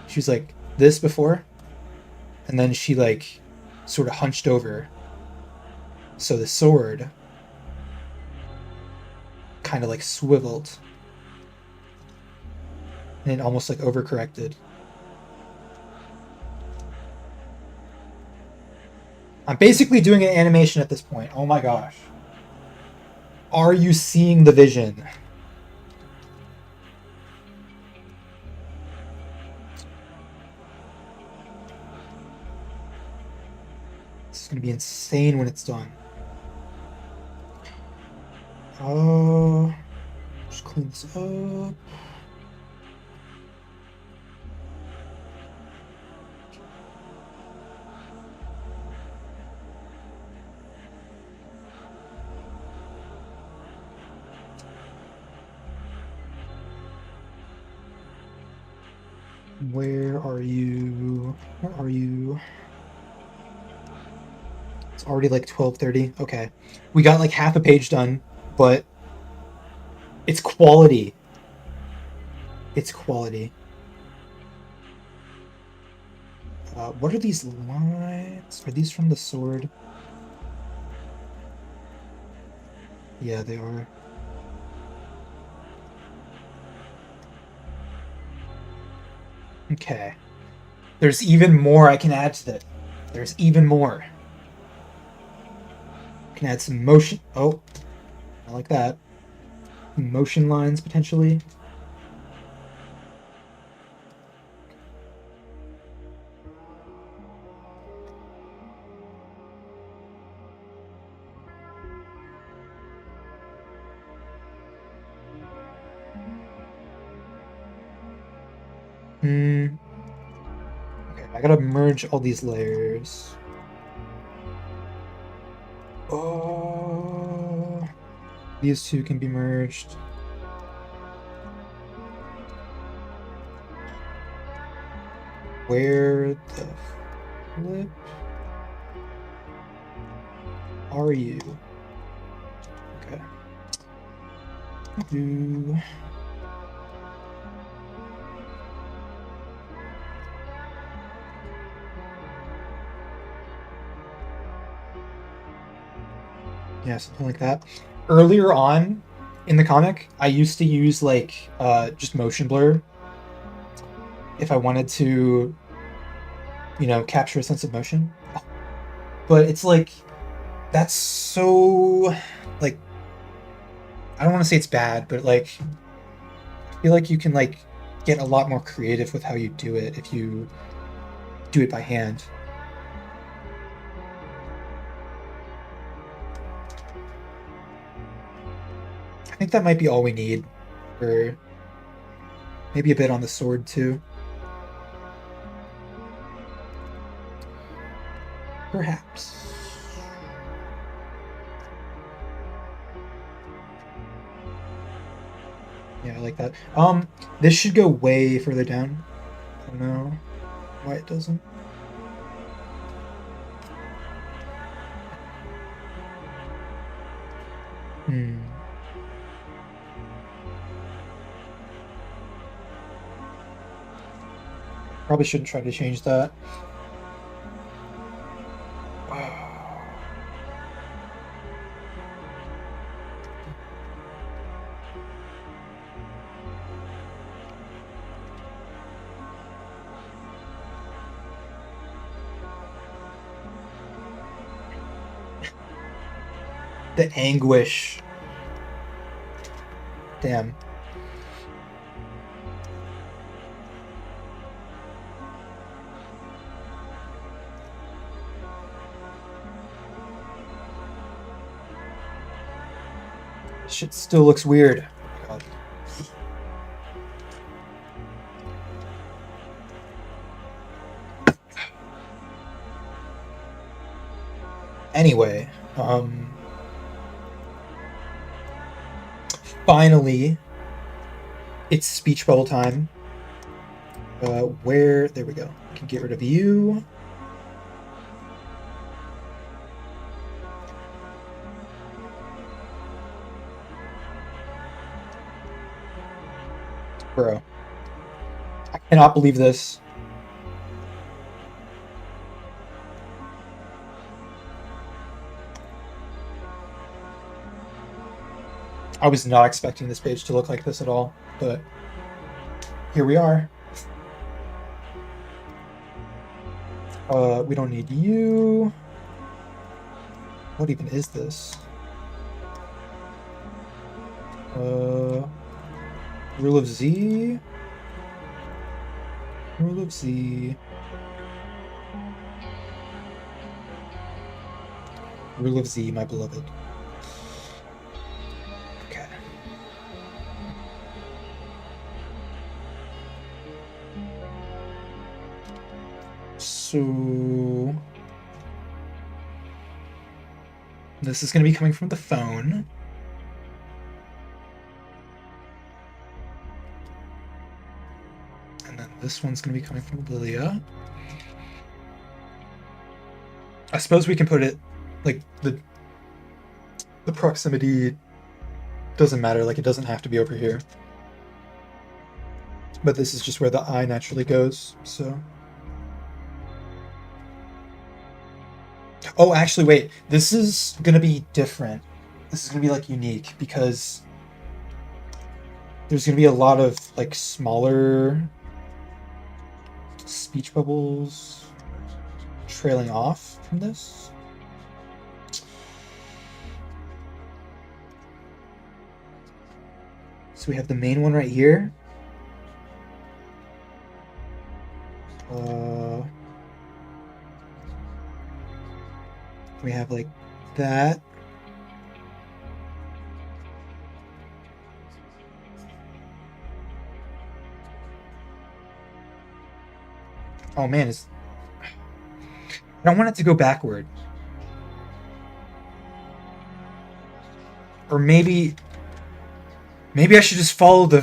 She was, like, this before. And then she, like, sort of hunched over. So the sword kind of, like, swiveled. And it almost, like, overcorrected. I'm basically doing an animation at this point. Oh my gosh. Are you seeing the vision? This is going to be insane when it's done. Just clean this up. Where are you? Where are you? It's already like 12:30. Okay. We got like half a page done, but it's quality. It's quality. What are these lines? Are these from the sword? Yeah, they are. Okay. There's even more I can add to that. There's even more. I can add some motion. Oh, I like that. Motion lines, potentially. Okay, I gotta merge all these layers. Oh, these two can be merged. Where the flip are you? Okay. Yeah, something like that. Earlier on in the comic, I used to use like just motion blur if I wanted to you know, capture a sense of motion. But it's like, that's so, like, I don't want to say it's bad, but like, I feel like you can like get a lot more creative with how you do it if you do it by hand. I think that might be all we need, or maybe a bit on the sword too. Perhaps. Yeah, I like that. This should go way further down. I don't know why it doesn't. Hmm. Probably shouldn't try to change that. The anguish. Damn. Shit still looks weird. God. Anyway, finally, it's speech bubble time. Where? There we go. Can get rid of you. Bro. I cannot believe this. I was not expecting this page to look like this at all, but here we are. We don't need you. What even is this? Rule of Z. Rule of Z. Rule of Z, my beloved. Okay. So this is going to be coming from the phone. And then this one's going to be coming from Lilia. I suppose we can put it like the proximity doesn't matter, like it doesn't have to be over here. But this is just where the eye naturally goes, so. Oh, actually, wait. This is gonna be different. This is gonna be like unique because there's gonna be a lot of like smaller speech bubbles trailing off from this. So we have the main one right here. We have like that. Oh man, I don't want it to go backward. Or maybe I should just follow the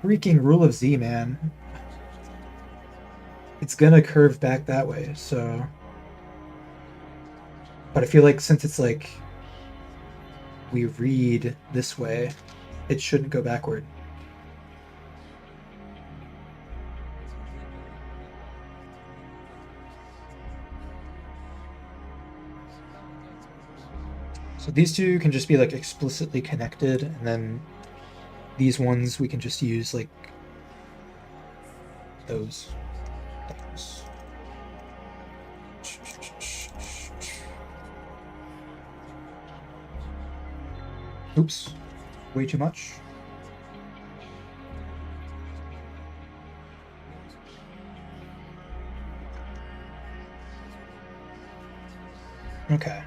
freaking rule of Z, man. It's gonna curve back that way, so. But I feel like since it's like we read this way, it shouldn't go backward. So these two can just be like explicitly connected, and then these ones we can just use like those. Oops, way too much. Okay.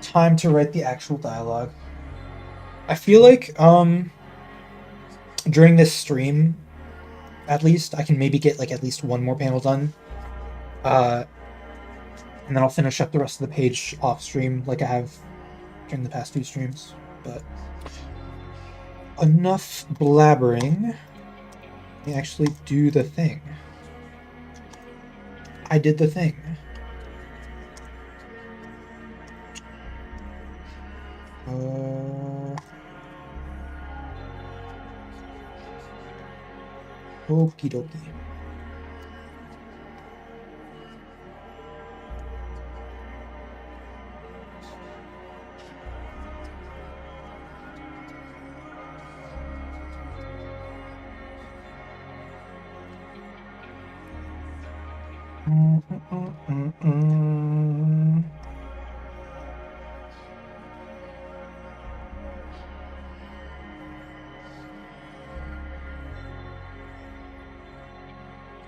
Time to write the actual dialogue. I feel like during this stream, at least I can maybe get like at least one more panel done. Uh, and then I'll finish up the rest of the page off stream like I have during the past 2 streams. But enough blabbering. Let me actually do the thing. I did the thing. Okie dokie.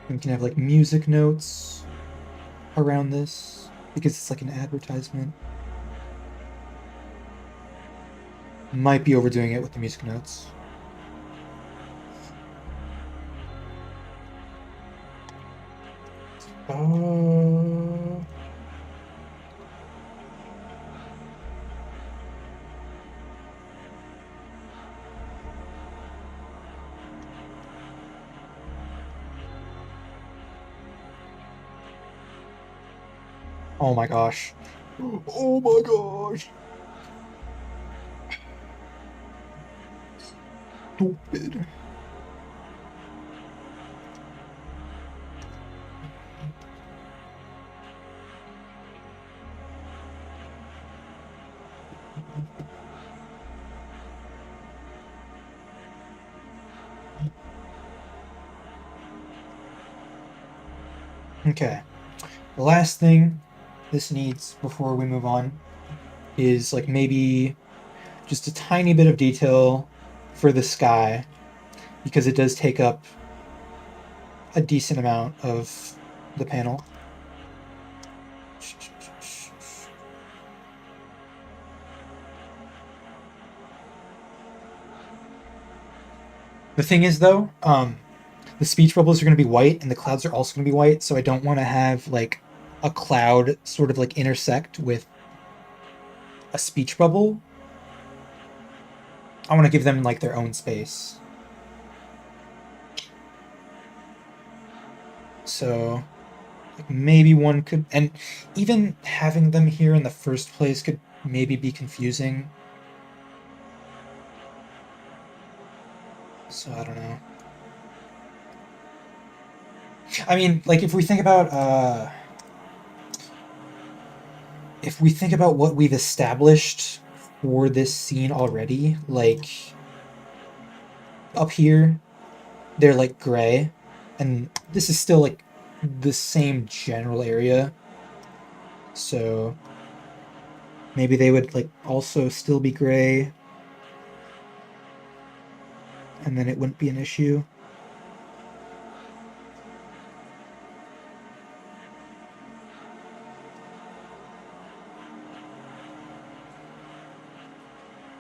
We can have like music notes around this because it's like an advertisement. Might be overdoing it with the music notes. Oh my gosh. Oh my gosh. Stupid. Okay. The last thing this needs before we move on is like maybe just a tiny bit of detail for the sky because it does take up a decent amount of the panel. The thing is though, the speech bubbles are going to be white and the clouds are also going to be white, so I don't want to have like a cloud sort of like intersect with a speech bubble. I want to give them like their own space. So like, maybe one could, and even having them here in the first place could maybe be confusing. So I don't know. I mean, like if we think about what we've established for this scene already, like up here, they're like gray, and this is still like the same general area. So maybe they would like also still be gray, and then it wouldn't be an issue.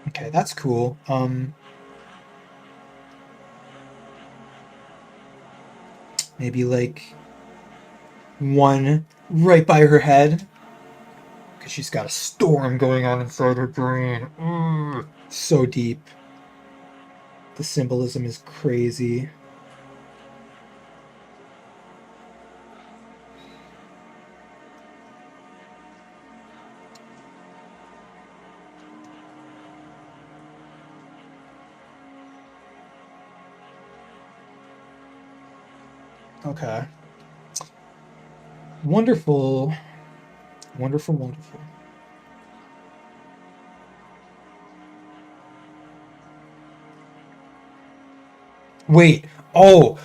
Okay, that's cool. Maybe like one right by her head, because she's got a storm going on inside her brain. So deep. The symbolism is crazy. Okay. Wonderful. Wonderful, wonderful. Wait. Oh,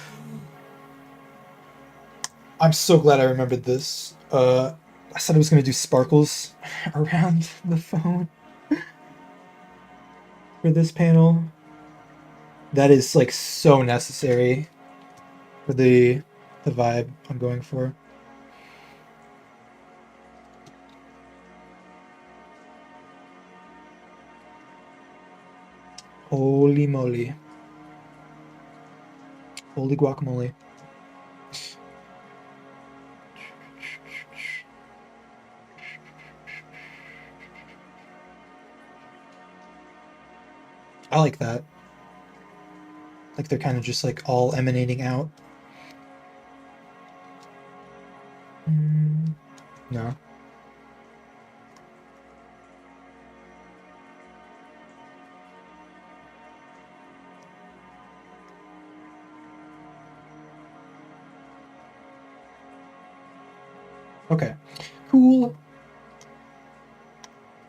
I'm so glad I remembered this. I said I was going to do sparkles around the phone. for this panel. That is like so necessary for the vibe I'm going for. Holy moly. Holy guacamole. I like that. Like they're kind of just like all emanating out. No. Okay. Cool.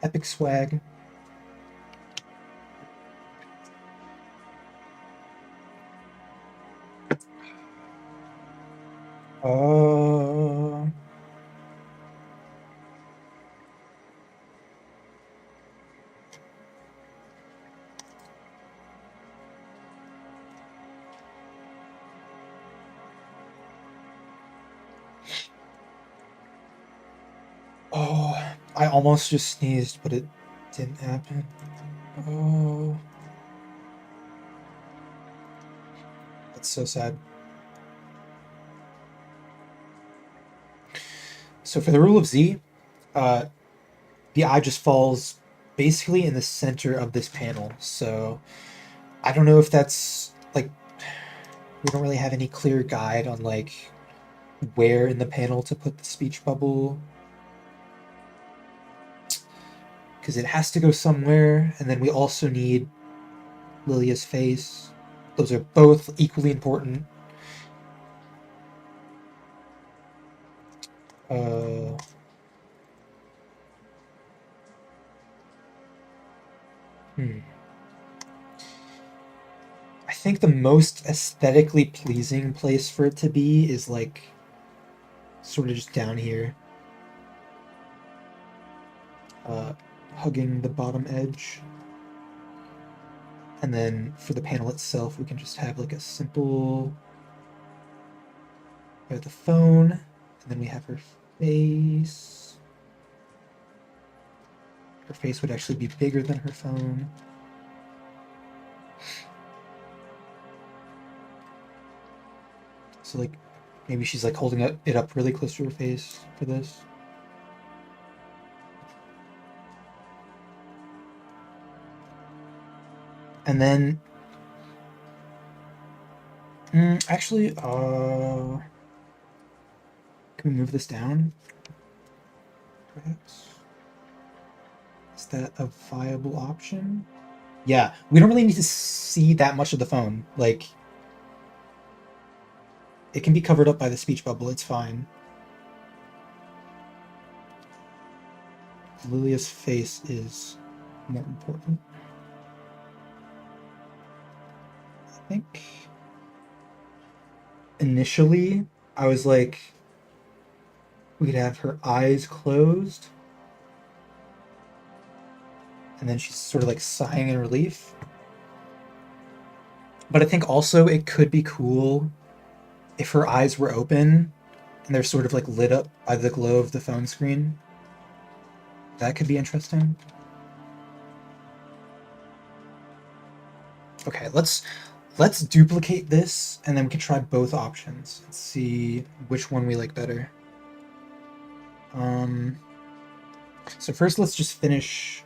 Epic swag. Uh, oh, I almost just sneezed, but it didn't happen. Oh, that's so sad. So for the rule of Z, uh, the eye just falls basically in the center of this panel. So I don't know if that's like we don't really have any clear guide on like where in the panel to put the speech bubble because it has to go somewhere, and then we also need Lilia's face. Those are both equally important. Uh, hmm. I think the most aesthetically pleasing place for it to be is like sort of just down here, uh, hugging the bottom edge. And then for the panel itself, we can just have like a simple. We have the phone, and then we have her face. Her face would actually be bigger than her phone. So like maybe she's like holding it up really close to her face for this. And then actually can we move this down? Perhaps. Is that a viable option? Yeah, we don't really need to see that much of the phone. Like it can be covered up by the speech bubble, it's fine. Lilia's face is more important. I think initially I was like, we could have her eyes closed, and then she's sort of like sighing in relief. But I think also it could be cool if her eyes were open and they're sort of like lit up by the glow of the phone screen. That could be interesting. Okay, let's duplicate this and then we can try both options and see which one we like better. So first let's just finish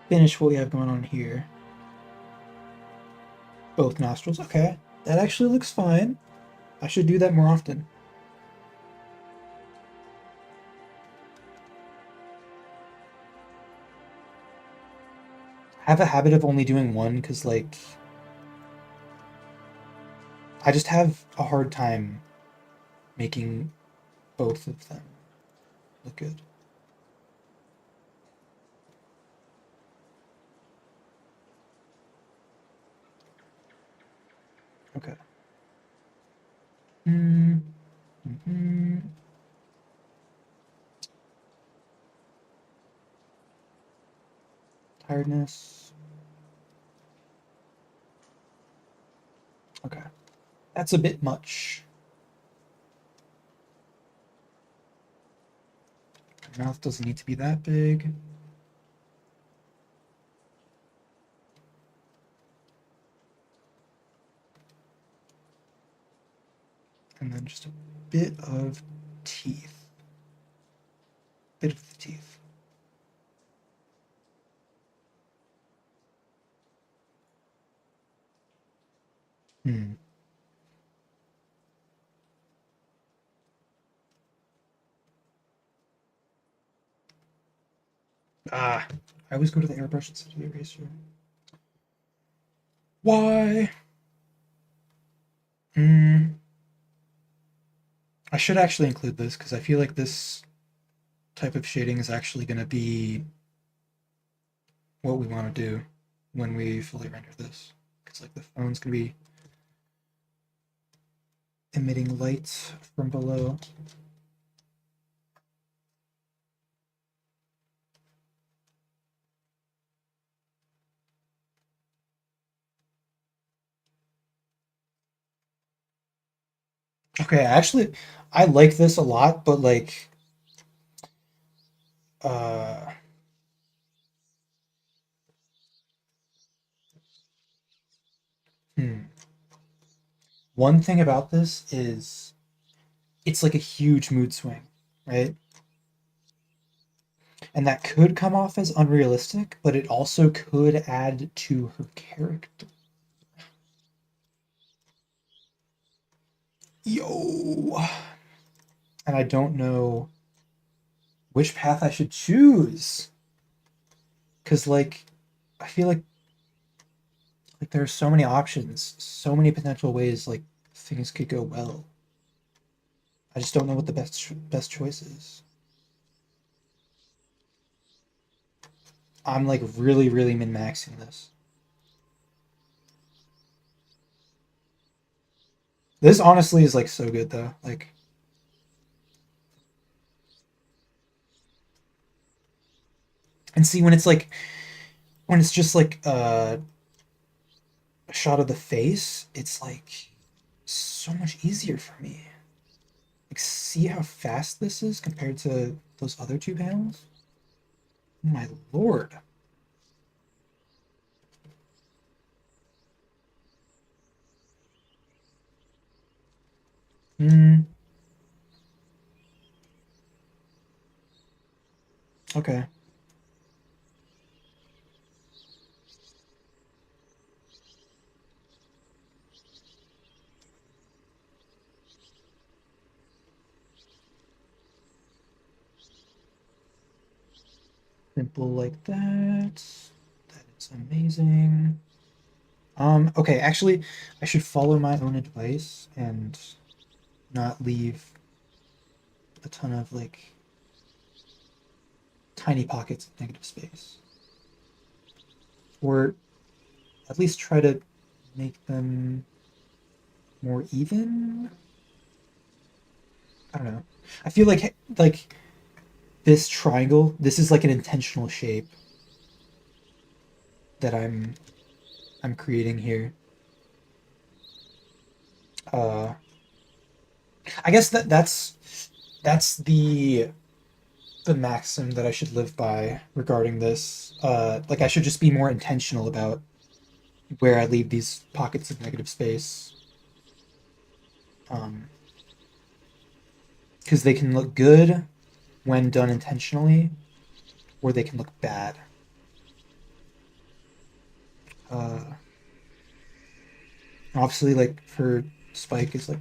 what we have going on here. Both nostrils. Okay. That actually looks fine. I should do that more often. I have a habit of only doing one because like I just have a hard time making both of them look good. Okay. Mm-hmm. Tiredness. Okay. That's a bit much. My mouth doesn't need to be that big. And then just a bit of teeth. Bit of the teeth. Hmm. Ah, I always go to the airbrush instead of the eraser. Why? Hmm. I should actually include this because I feel like this type of shading is actually going to be what we want to do when we fully render this. Because like the phone's going to be emitting light from below. Okay, actually, I like this a lot, but like, uh, hmm. One thing about this is it's like a huge mood swing, right? And that could come off as unrealistic, but it also could add to her character. Yo! And I don't know which path I should choose. Because, like, I feel like there are so many options, so many potential ways like things could go well. I just don't know what the best choice is. I'm like really min maxing this. This honestly is like so good though. Like, and see when it's like when it's just like a shot of the face, it's like so much easier for me. Like, see how fast this is compared to those other two panels? Oh my lord. Hmm. Okay. Simple like that. That is amazing. Okay, actually, I should follow my own advice and not leave a ton of like tiny pockets of negative space. Or at least try to make them more even. I don't know. I feel like this triangle, this is like an intentional shape that I'm creating here. Uh I guess that's the maxim that I should live by regarding this. Like I should just be more intentional about where I leave these pockets of negative space. Um, because they can look good when done intentionally, or they can look bad. Uh, Obviously, like for Spike is like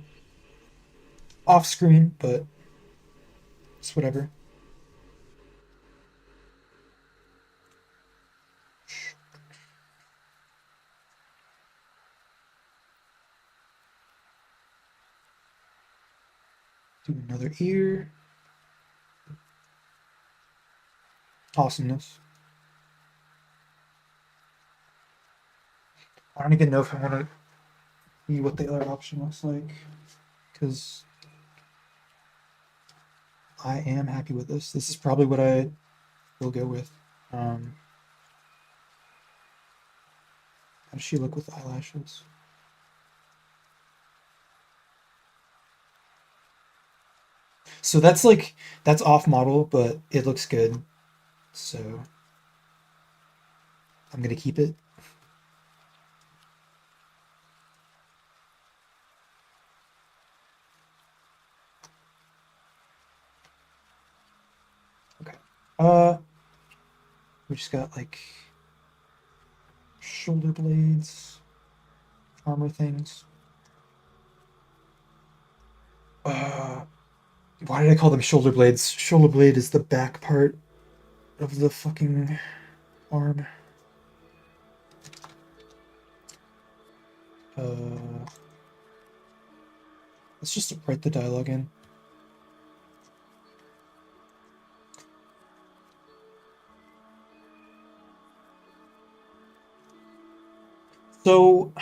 off screen, but it's whatever. Do another ear. Awesomeness. I don't even know if I want to see what the other option looks like because I am happy with this. This is probably what I will go with. Um, How does she look with eyelashes? So that's like, that's off model, but it looks good. So I'm gonna keep it. Okay. Uh, we just got like shoulder blades, armor things. Uh, why did I call them shoulder blades? Shoulder blade is the back part of the fucking arm. Uh, let's just write the dialogue in. So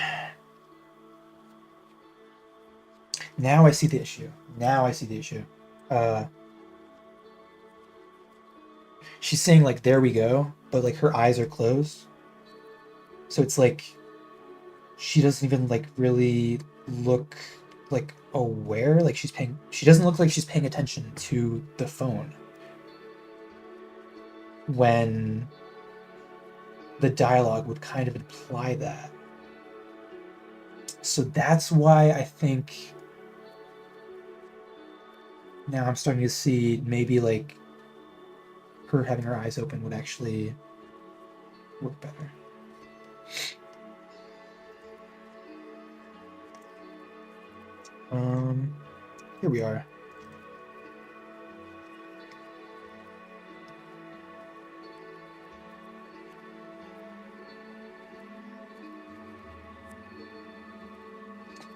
now I see the issue. Now I see the issue. Uh, she's saying like there we go, but like her eyes are closed. So it's like she doesn't even like really look like aware, like she doesn't look like she's paying attention to the phone when the dialogue would kind of imply that. So that's why I think now I'm starting to see maybe like her having her eyes open would actually work better. Here we are.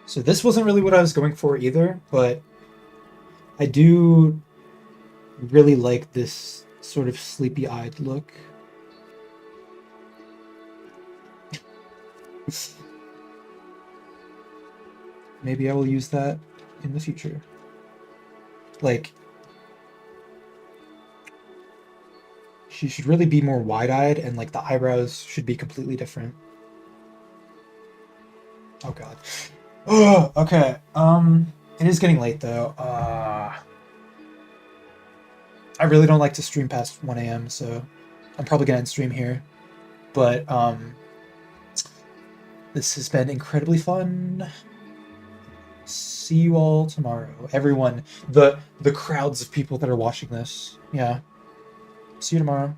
So this wasn't really what I was going for either, but I do really like this sort of sleepy-eyed look. Maybe I will use that in the future. Like, she should really be more wide-eyed, and like the eyebrows should be completely different. Oh god. Oh, okay. It is getting late though. I really don't like to stream past 1 a.m., so I'm probably gonna end stream here. But this has been incredibly fun. See you all tomorrow. Everyone, the crowds of people that are watching this. Yeah. See you tomorrow.